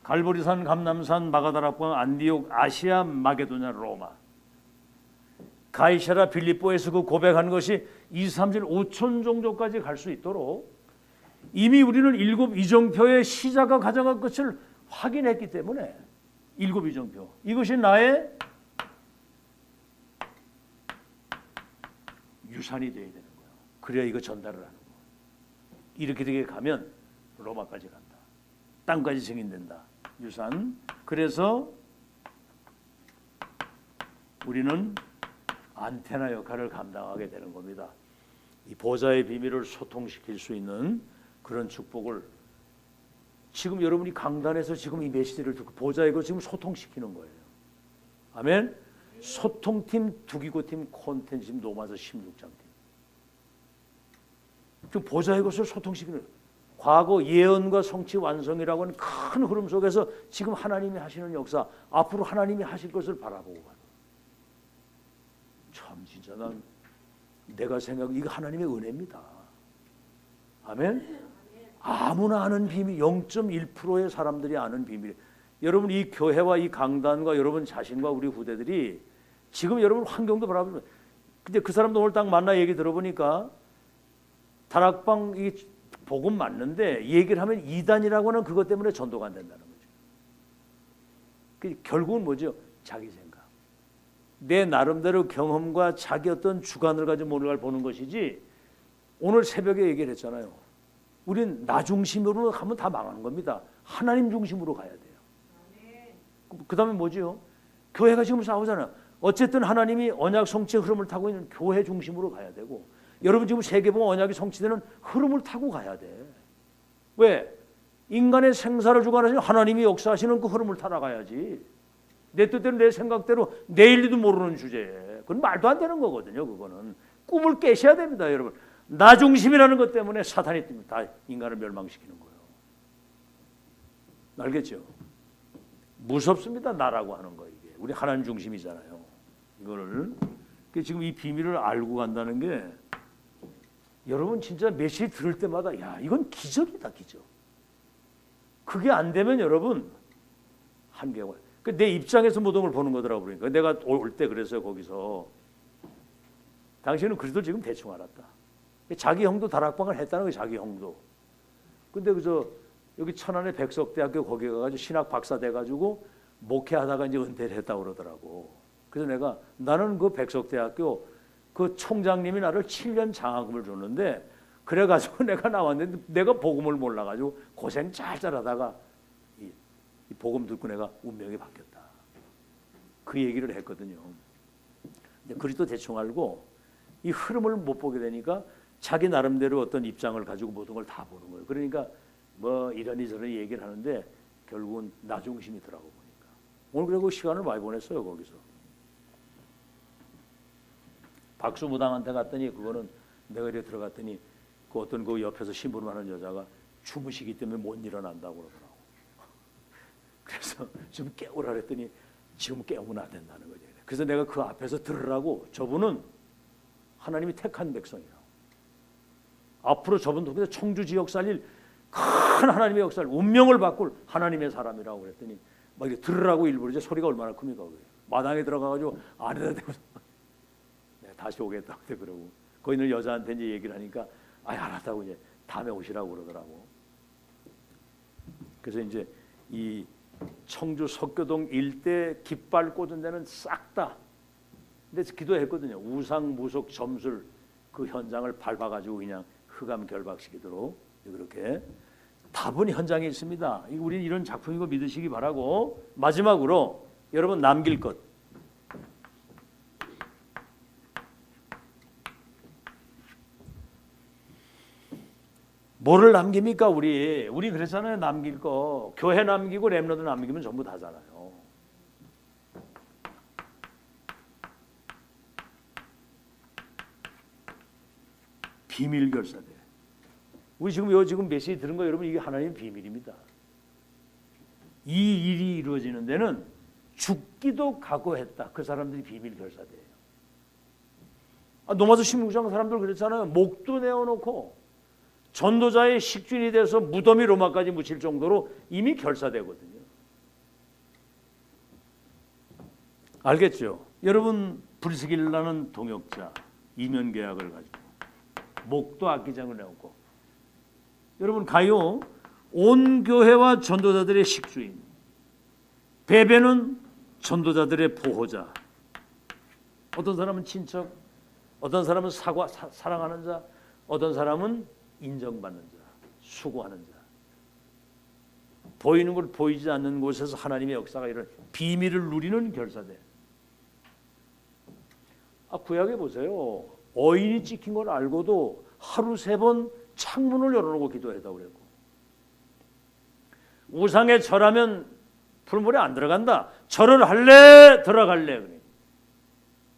Speaker 1: 갈보리산, 감남산, 마가다락방, 안디옥, 아시아, 마게도냐, 로마 가이사라 빌립보에서 그 고백한 것이 2, 3, 7, 5천 종족까지 갈 수 있도록 이미 우리는 일곱 이정표의 시작과 가장과 끝을 확인했기 때문에 일곱 이정표 이것이 나의 유산이 되어야 되는 거예요. 그래야 이거 전달을 하는 거예요. 이렇게 되게 가면 로마까지 간다. 땅까지 증인된다. 유산. 그래서 우리는 안테나 역할을 감당하게 되는 겁니다. 이 보좌의 비밀을 소통시킬 수 있는 그런 축복을 지금 여러분이 강단에서 지금 이 메시지를 듣고 보좌의 거 지금 소통시키는 거예요. 아멘. 소통팀, 두기고팀, 콘텐츠팀, 로마서 16장 팀. 지금 보좌의 것을 소통시키는 거예요. 과거 예언과 성취 완성이라고 하는 큰 흐름 속에서 지금 하나님이 하시는 역사, 앞으로 하나님이 하실 것을 바라보고 가는. 참 진짜 난 내가 이거 하나님의 은혜입니다. 아멘. 아무나 아는 비밀, 0.1%의 사람들이 아는 비밀. 여러분 이 교회와 이 강단과 여러분 자신과 우리 후대들이 지금 여러분 환경도 바라보면, 근데 그 사람도 오늘 딱 만나 얘기 들어보니까 다락방 이 복음 맞는데 얘기를 하면 이단이라고 하는 그것 때문에 전도가 안 된다는 거죠. 결국은 뭐죠? 자기 생각. 내 나름대로 경험과 자기 어떤 주관을 가지고 뭔가를 보는 것이지. 오늘 새벽에 얘기를 했잖아요. 우린 나 중심으로 하면 다 망하는 겁니다. 하나님 중심으로 가야 돼요. 그 다음에 뭐죠? 교회가 지금 싸우잖아요. 어쨌든 하나님이 언약 성취의 흐름을 타고 있는 교회 중심으로 가야 되고, 여러분 지금 세계복음 언약이 성취되는 흐름을 타고 가야 돼. 왜? 인간의 생사를 주관하시는 하나님이 역사하시는 그 흐름을 따라가야지. 내 뜻대로 내 생각대로 내일도 모르는 주제에 그건 말도 안 되는 거거든요. 그거는 꿈을 깨셔야 됩니다, 여러분. 나 중심이라는 것 때문에 사탄이 다 인간을 멸망시키는 거예요. 알겠죠? 무섭습니다. 나라고 하는 거 이게. 우리 하나님 중심이잖아요. 이거를 지금 이 비밀을 알고 간다는 게 여러분 진짜 메시지 들을 때마다 야 이건 기적이다, 기적. 그게 안 되면 여러분 한계가. 내 입장에서 모든 걸 보는 거더라고. 그러니까 내가 올 때 그래서 거기서 당신은 그리스도 지금 대충 알았다. 자기 형도 다락방을 했다는 거예요. 자기 형도. 근데 그저 여기 천안의 백석대학교 거기 가가지고 신학 박사 돼가지고 목회하다가 이제 은퇴를 했다고 그러더라고. 그래서 나는 그 백석대학교 그 총장님이 나를 7년 장학금을 줬는데 그래가지고 내가 나왔는데 내가 복음을 몰라가지고 고생 짤짤하다가 이 복음 듣고 내가 운명이 바뀌었다. 그 얘기를 했거든요. 근데 그리스도 대충 알고 이 흐름을 못 보게 되니까 자기 나름대로 어떤 입장을 가지고 모든 걸 다 보는 거예요. 그러니까 뭐 이러니 저러니 얘기를 하는데 결국은 나 중심이더라고 보니까. 오늘 그리고 시간을 많이 보냈어요 거기서. 박수무당한테 갔더니 그거는 내가 이렇게 들어갔더니 그 어떤 그 옆에서 심부름하는 여자가 주무시기 때문에 못 일어난다고 그러더라고. 그래서 좀 깨우라 그랬더니 지금 깨우면 안 된다는 거죠. 그래서 내가 그 앞에서 들으라고. 저분은 하나님이 택한 백성이라고. 앞으로 저분 통해서 청주 지역 살릴 큰 하나님의 역사를 운명을 바꿀 하나님의 사람이라고 그랬더니 막 이렇게 들으라고 일부러. 이제 소리가 얼마나 큽니까 그게. 마당에 들어가가지고 안에다 대고 내가 다시 오겠다고 그러고 거기 있는 여자한테 이제 얘기를 하니까 알았다고 이제 다음에 오시라고 그러더라고. 그래서 이제 이 청주 석교동 일대 깃발 꽂은 데는 싹 다. 근데 기도했거든요. 우상 무속 점술 그 현장을 밟아가지고 그냥 흑암 결박시키도록 그렇게. 답은 현장에 있습니다. 우리는 이런 작품인 거 믿으시기 바라고. 마지막으로 여러분 남길 것. 뭐를 남깁니까 우리 그랬잖아요. 남길 거. 교회 남기고 렘너드 남기면 전부 다잖아요. 비밀 결사대. 우리 지금 메시지 들은 거 여러분 이게 하나님의 비밀입니다. 이 일이 이루어지는 데는 죽기도 각오했다. 그 사람들이 비밀 결사대예요. 노마서 16장 사람들 그랬잖아요. 목도 내어놓고 전도자의 식준이 돼서 무덤이 로마까지 묻힐 정도로 이미 결사되거든요. 알겠죠? 여러분 브리스길라는 동역자 이면 계약을 가지고 목도 악기장을 내었고, 여러분 가요 온 교회와 전도자들의 식주인, 베베는 전도자들의 보호자. 어떤 사람은 친척, 어떤 사람은 사랑하는 자, 어떤 사람은 인정받는 자, 수고하는 자. 보이는 걸 보이지 않는 곳에서 하나님의 역사가 이런 비밀을 누리는 결사대. 구약에 보세요. 어인이 찍힌 걸 알고도 하루 3번 창문을 열어놓고 기도했다고 그랬고, 우상에 절하면 풀물에 안 들어간다. 절을 할래 들어갈래. 그래.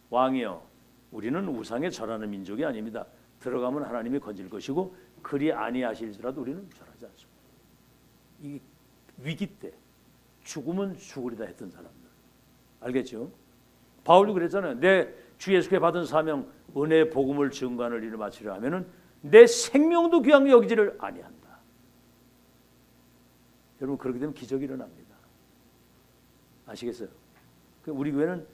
Speaker 1: 왕이여, 우리는 우상에 절하는 민족이 아닙니다. 들어가면 하나님이 건질 것이고 그리 아니하실지라도 우리는 절하지 않습니다. 이 위기 때 죽으면 죽으리다 했던 사람들 알겠죠? 바울도 그랬잖아요. 내 주 예수께 받은 사명 은혜의 복음을 증거하는 일을 마치려 하면은 내 생명도 귀한 여기지를 아니한다. 여러분 그렇게 되면 기적이 일어납니다. 아시겠어요? 우리 교회는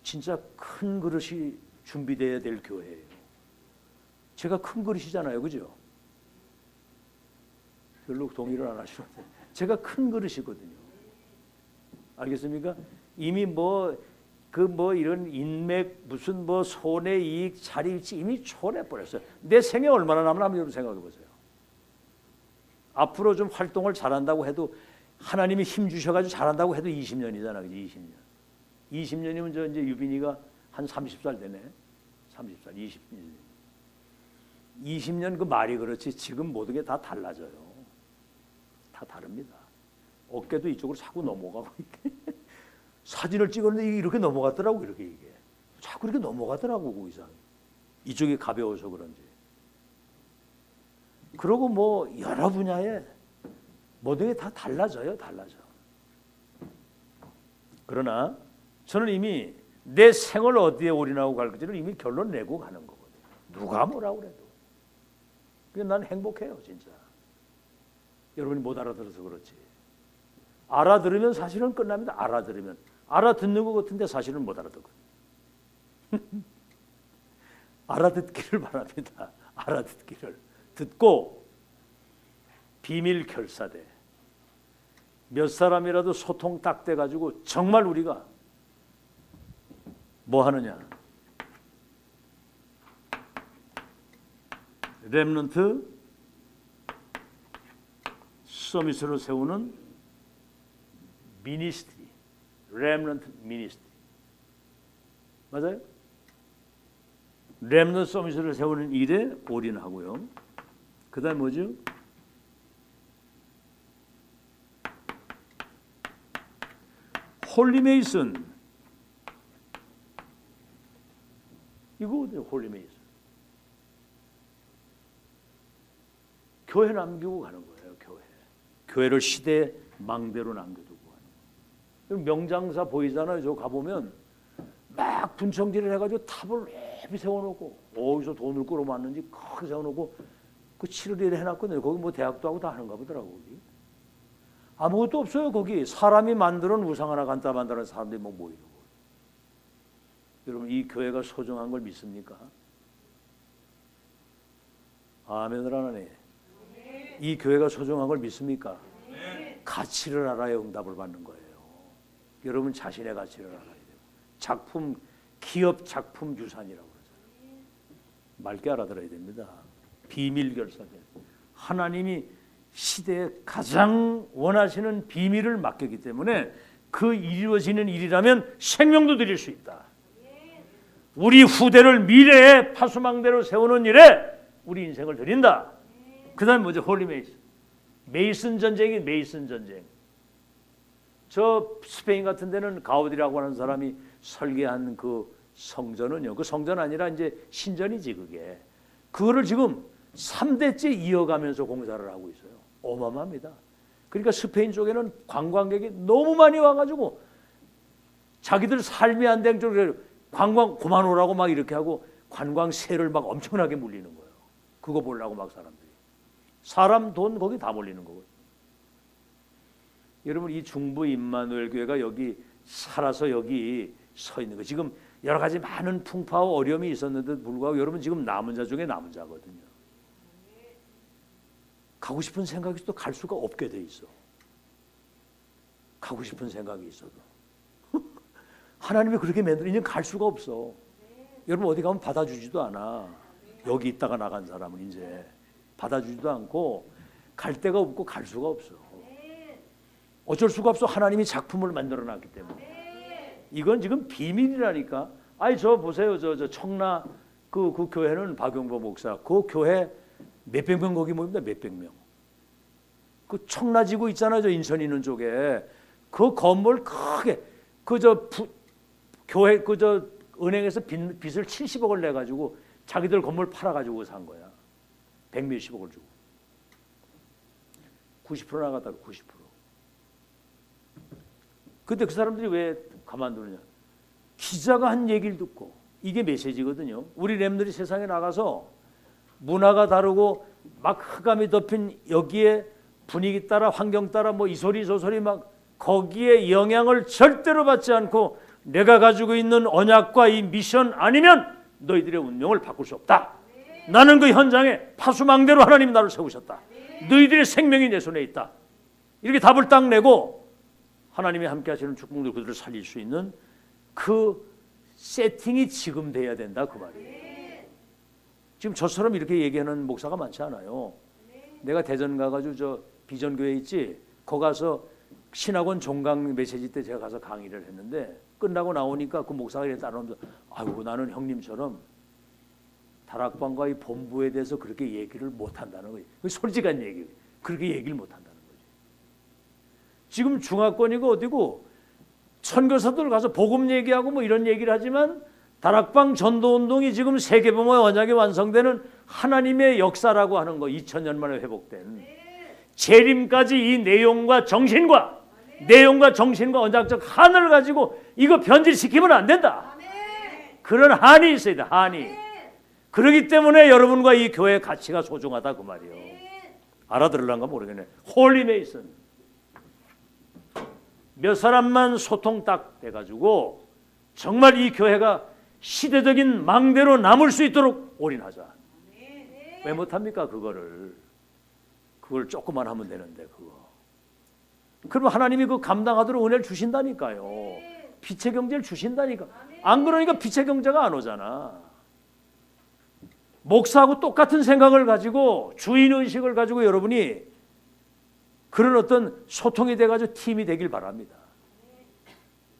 Speaker 1: 진짜 큰 그릇이 준비되어야 될 교회예요. 제가 큰 그릇이잖아요, 그죠? 별로 동의를 안 하시는데 제가 큰 그릇이거든요. 알겠습니까? 이미 이런 인맥 무슨 손해 이익 자리일지 이미 초래해 버렸어요. 내 생에 얼마나 남나 한번 생각해 보세요. 앞으로 좀 활동을 잘한다고 해도 하나님이 힘 주셔가지고 잘한다고 해도 20년이잖아, 그지? 20년. 20년이면 저 이제 유빈이가 한 30살 되네. 30살, 20년. 20년 그 말이 그렇지 지금 모든 게 다 달라져요. 다 다릅니다. 어깨도 이쪽으로 자꾸 넘어가고 사진을 찍었는데 이렇게 넘어갔더라고. 이렇게 이게 자꾸 이렇게 넘어가더라고. 그 이상 이쪽이 가벼워서 그런지. 그러고 여러 분야에 모든 게 다 달라져요. 달라져. 그러나 저는 이미 내 생을 어디에 올인하고 갈 건지를 이미 결론 내고 가는 거거든요. 누가 뭐라고 그래도. 그래서 난 행복해요, 진짜. 여러분이 못 알아들어서 그렇지. 알아들으면 사실은 끝납니다. 알아들으면. 알아듣는 것 같은데 사실은 못 알아듣거든요. 알아듣기를 바랍니다. 알아듣기를. 듣고 비밀 결사대. 몇 사람이라도 소통 딱 돼가지고 정말 우리가 뭐 하느냐. 렘넌트 서밋으로 세우는 미니스트리, 렘넌트 미니스트리. 맞아요? 렘넌트 서밋으로 세우는 일에 올인하고요. 그 다음 뭐죠? 홀리메이슨. 이거 어때요? 홀리메이슨. 교회 남기고 가는 거예요. 교회를 시대 망대로 남겨두고 가는 거예요. 명장사 보이잖아요. 저 가보면 막 분청질을 해가지고 탑을 높이 세워놓고 어디서 돈을 끌어왔는지 크게 세워놓고 그 7일 해놨거든요. 거기 대학도 하고 다 하는가 보더라고. 거기. 아무것도 없어요. 거기 사람이 만드는 우상 하나 갖다 만드는 사람들이 모이고. 여러분 이 교회가 소중한 걸 믿습니까? 아멘을 하나네. 이 교회가 소중한 걸 믿습니까? 가치를 알아야 응답을 받는 거예요. 여러분 자신의 가치를 알아야 돼요. 기업 작품 유산이라고 그러잖아요. 맑게 알아들어야 됩니다. 비밀 결사대. 하나님이 시대에 가장 원하시는 비밀을 맡겼기 때문에 그 이루어지는 일이라면 생명도 드릴 수 있다. 우리 후대를 미래의 파수망대로 세우는 일에 우리 인생을 드린다. 그 다음에 뭐죠? 홀리메이슨. 메이슨 전쟁이 메이슨 전쟁. 저 스페인 같은 데는 가우디라고 하는 사람이 설계한 그 성전은요. 그 성전 아니라 이제 신전이지 그게. 그거를 지금 3대째 이어가면서 공사를 하고 있어요. 어마어마합니다. 그러니까 스페인 쪽에는 관광객이 너무 많이 와가지고 자기들 삶이 안 된 쪽으로 관광 그만 오라고 막 이렇게 하고 관광세를 막 엄청나게 물리는 거예요. 그거 보려고 막 사람들이. 사람 돈 거기 다 몰리는 거거든요. 여러분 이 중부 임마누엘 교회가 여기 살아서 여기 서 있는 거 지금 여러 가지 많은 풍파와 어려움이 있었는데도 불구하고 여러분 지금 남은 자 중에 남은 자거든요. 가고 싶은 생각이 또 갈 수가 없게 돼 있어. 가고 싶은 생각이 있어도 하나님이 그렇게 만들어 이제 갈 수가 없어. 여러분 어디 가면 받아주지도 않아. 여기 있다가 나간 사람은 이제 받아주지도 않고 갈 데가 없고 갈 수가 없어. 어쩔 수가 없어. 하나님이 작품을 만들어놨기 때문에. 이건 지금 비밀이라니까. 아니 저 보세요. 저 청라 그 교회는 박용보 목사 그 교회 몇백 명 거기 모입니다. 몇백 명. 그 청라지구 있잖아요. 저 인천 있는 쪽에 그 건물 크게 교회 은행에서 빚을 70억을 내 가지고 자기들 건물 팔아 가지고 산 거야. 100몇십억을 주고 90% 나갔다고 90%. 근데 그 사람들이 왜 가만두느냐? 기자가 한 얘기를 듣고 이게 메시지거든요. 우리 렘들이 세상에 나가서 문화가 다르고 막 흑암이 덮인 여기에 분위기 따라 환경 따라 뭐 이 소리 저 소리 막 거기에 영향을 절대로 받지 않고 내가 가지고 있는 언약과 이 미션 아니면 너희들의 운명을 바꿀 수 없다. 나는 그 현장에 파수망대로 하나님 나를 세우셨다. 너희들의 생명이 내 손에 있다. 이렇게 답을 딱 내고 하나님이 함께 하시는 축복으로 그들을 살릴 수 있는 그 세팅이 지금 돼야 된다 그 말이에요. 지금 저처럼 이렇게 얘기하는 목사가 많지 않아요. 내가 대전 가가지고 저 비전교회 있지? 거기 가서 신학원 종강 메시지 때 제가 가서 강의를 했는데 끝나고 나오니까 그 목사가 이렇게 따라오면서 아이고 나는 형님처럼 다락방과 이 본부에 대해서 그렇게 얘기를 못한다는 거지. 솔직한 얘기. 그렇게 얘기를 못한다는 거지. 지금 중화권이고 어디고 선교사들 가서 복음 얘기하고 뭐 이런 얘기를 하지만 다락방 전도운동이 지금 세계범의 언약이 완성되는 하나님의 역사라고 하는 거 2000년 만에 회복된 재림까지 이 내용과 정신과 언약적 한을 가지고 이거 변질시키면 안 된다. 그런 한이 있어야 돼. 한이. 그렇기 때문에 여러분과 이 교회의 가치가 소중하다 그 말이에요. 알아들을란가 모르겠네. 홀리 메이슨. 몇 사람만 소통 딱 돼가지고 정말 이 교회가 시대적인 망대로 남을 수 있도록 올인하자. 왜 못합니까 그거를. 그걸 조금만 하면 되는데 그거. 그럼 하나님이 그 감당하도록 은혜를 주신다니까요. 빛의 경제를 주신다니까. 안 그러니까 빛의 경제가 안 오잖아. 목사하고 똑같은 생각을 가지고 주인의식을 가지고 여러분이 그런 어떤 소통이 돼가지고 팀이 되길 바랍니다.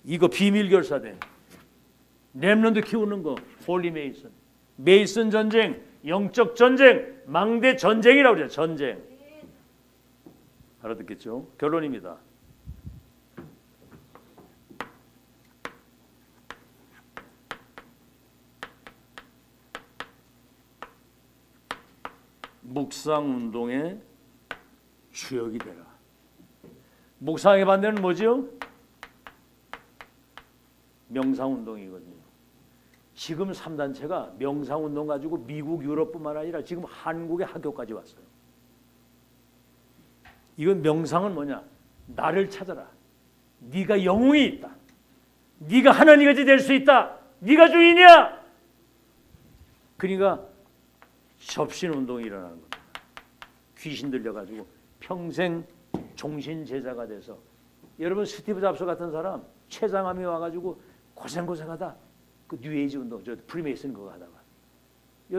Speaker 1: 이거 비밀 결사된 렘넌트 키우는 거 홀리 메이슨. 메이슨 전쟁, 영적 전쟁, 망대 전쟁이라고 그러죠. 전쟁. 알아듣겠죠? 결론입니다. 묵상운동의 주역이 되라. 묵상의 반대는 뭐죠? 명상운동이거든요. 지금 3단체가 명상운동 가지고 미국, 유럽뿐만 아니라 지금 한국의 학교까지 왔어요. 이건 명상은 뭐냐? 나를 찾아라. 네가 영웅이 있다. 네가 하나님같이 될 수 있다. 네가 주인이야. 그러니까 접신운동이 일어나는 겁니다. 귀신 들려가지고 평생 종신제자가 돼서 여러분 스티브 잡스 같은 사람 췌장암이 와가지고 고생하다 그 뉴에이지 운동 저 프리메이슨 그거 하다가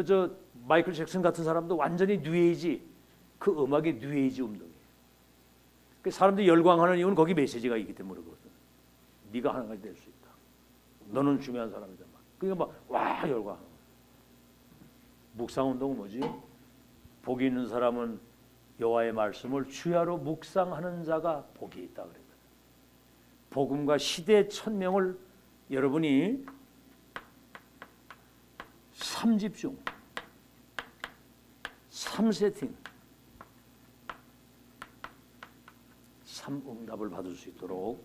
Speaker 1: 저 마이클 잭슨 같은 사람도 완전히 뉴에이지 그 음악이 뉴에이지 운동이에요. 그 사람들이 열광하는 이유는 거기 메시지가 있기 때문에 그렇거든. 네가 하나님이 될 수 있다. 너는 중요한 사람이다. 그러니까 막 와 열광. 묵상운동은 뭐지? 복이 있는 사람은 여호와의 말씀을 주야로 묵상하는 자가 복이 있다 그랬거든. 복음과 시대 천명을 여러분이 3집중, 3세팅, 3응답을 받을 수 있도록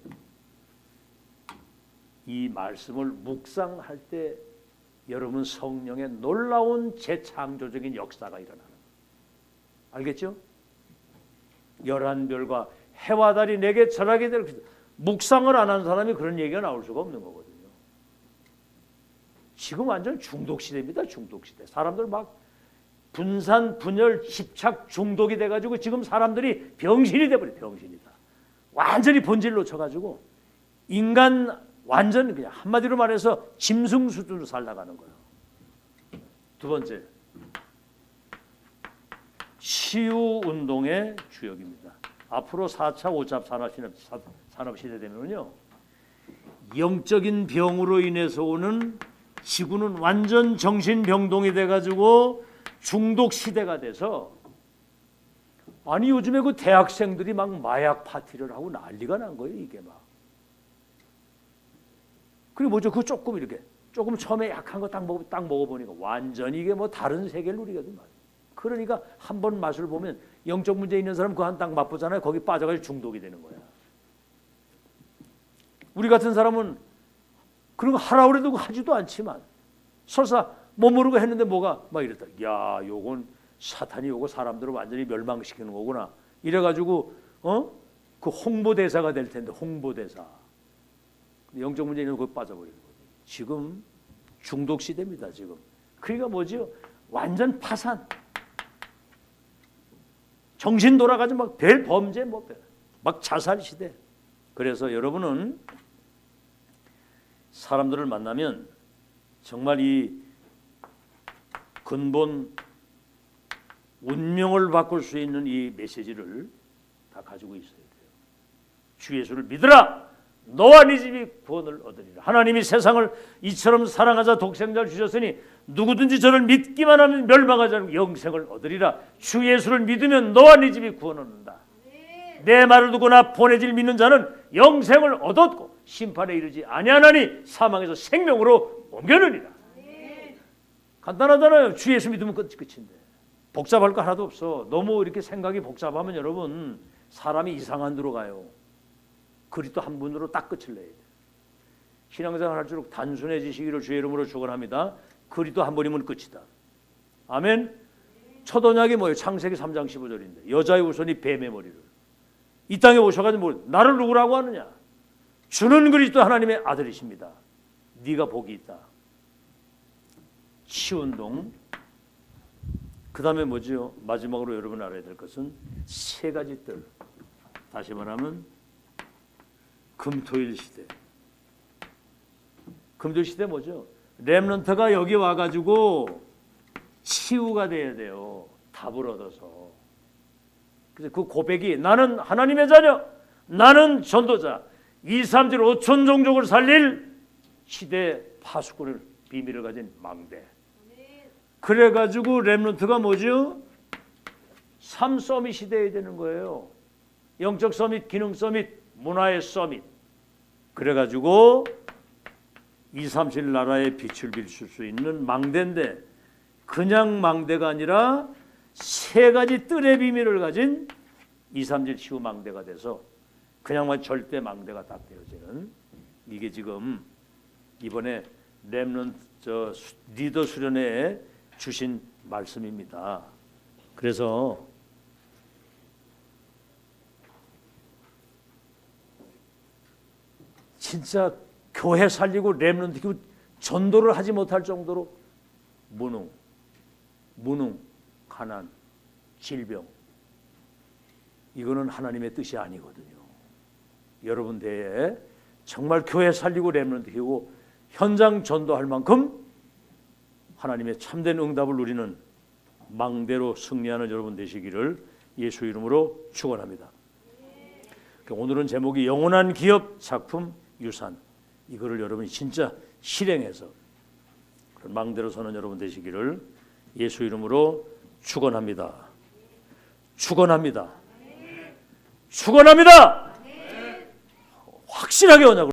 Speaker 1: 이 말씀을 묵상할 때 여러분 성령의 놀라운 재창조적인 역사가 일어나는 거예요. 알겠죠? 11별과 해와 달이 내게 절하게 될 것이다. 묵상을 안 한 사람이 그런 얘기가 나올 수가 없는 거거든요. 지금 완전 중독시대입니다. 중독시대. 사람들 막 분산, 분열, 집착 중독이 돼가지고 지금 사람들이 병신이 돼버려. 병신이다. 완전히 본질 놓쳐가지고 인간 완전 그냥 한마디로 말해서 짐승 수준으로 살아가는 거예요. 두 번째, 치유운동의 주역입니다. 앞으로 4차, 5차 산업시대 되면요 영적인 병으로 인해서 오는 지구는 완전 정신병동이 돼가지고 중독 시대가 돼서, 아니 요즘에 그 대학생들이 막 마약 파티를 하고 난리가 난 거예요. 이게 막. 그리고 뭐죠? 그 조금 이렇게 조금 처음에 약한 거 딱 먹어보니까 완전히 이게 뭐 다른 세계를 누리거든 말이에요. 그러니까 한 번 맛을 보면 영적 문제 있는 사람 그거 한 딱 맛보잖아요. 거기 빠져가지고 중독이 되는 거야. 우리 같은 사람은 그런 거 하라고 해도 하지도 않지만 설사 못 모르고 했는데 뭐가 막 이랬다. 야, 요건 사탄이 요거 사람들을 완전히 멸망시키는 거구나. 이래가지고 그 홍보대사가 될 텐데, 홍보대사. 영적 문제 있는 거 빠져버리는 거지. 지금 중독 시대입니다. 지금. 그러니까 뭐지요? 완전 파산. 정신 돌아가지 막 별 범죄 막 자살 시대. 그래서 여러분은 사람들을 만나면 정말 이 근본 운명을 바꿀 수 있는 이 메시지를 다 가지고 있어야 돼요. 주 예수를 믿으라. 너와 네 집이 구원을 얻으리라. 하나님이 세상을 이처럼 사랑하사 독생자를 주셨으니 누구든지 저를 믿기만 하면 멸망하지 않고 영생을 얻으리라. 주 예수를 믿으면 너와 네 집이 구원을 얻는다. 내 말을 듣고나 보내질 믿는 자는 영생을 얻었고 심판에 이르지 아니하나니 사망에서 생명으로 옮겨느니라. 간단하잖아요. 주 예수 믿으면 끝인데. 복잡할 거 하나도 없어. 너무 이렇게 생각이 복잡하면 여러분 사람이 이상한 데로 가요. 그리스도 한 분으로 딱 끝을 내야 돼. 신앙생활 할수록 단순해지시기를 주의 이름으로 축원합니다. 그리스도 한 분이면 끝이다. 아멘. 첫 언약이 뭐예요? 창세기 3장 15절인데 여자의 후손이 뱀의 머리를. 이 땅에 오셔가지고 뭐 나를 누구라고 하느냐? 주는 그리스도 하나님의 아들이십니다. 네가 복이 있다. 치운동. 그 다음에 뭐죠? 마지막으로 여러분 알아야 될 것은 세 가지 뜰. 다시 말하면 금토일 시대. 금토일 시대 뭐죠? 렘넌트가 여기 와가지고 치유가 돼야 돼요. 답을 얻어서. 그래서 그 고백이 나는 하나님의 자녀, 나는 전도자, 2, 3질 5천 종족을 살릴 시대 파수꾼을 비밀을 가진 망대. 그래가지고 렘넌트가 뭐죠? 3서밋 시대에 되는 거예요. 영적 서밋, 기능 서밋, 문화의 서밋. 그래가지고 2, 3칠 나라의 빛을 비출 수 있는 망대인데 그냥 망대가 아니라 세 가지 뜰의 비밀을 가진 2, 3질 치유 망대가 돼서 그냥만 절대 망대가 딱 되어지는 이게 지금 이번에 렘넌트 리더 수련회에 주신 말씀입니다. 그래서 진짜 교회 살리고 렘넌트 키우고 전도를 하지 못할 정도로 무능, 가난, 질병 이거는 하나님의 뜻이 아니거든요. 여러분 대에 정말 교회 살리고 렘넌트 키우고 현장 전도할 만큼 하나님의 참된 응답을 누리는 망대로 승리하는 여러분 되시기를 예수 이름으로 축원합니다. 오늘은 제목이 영원한 기업 작품 유산. 이거를 여러분이 진짜 실행해서 그런 망대로 서는 여러분 되시기를 예수 이름으로 축원합니다. 축원합니다. 축원합니다. 확실하게 언약을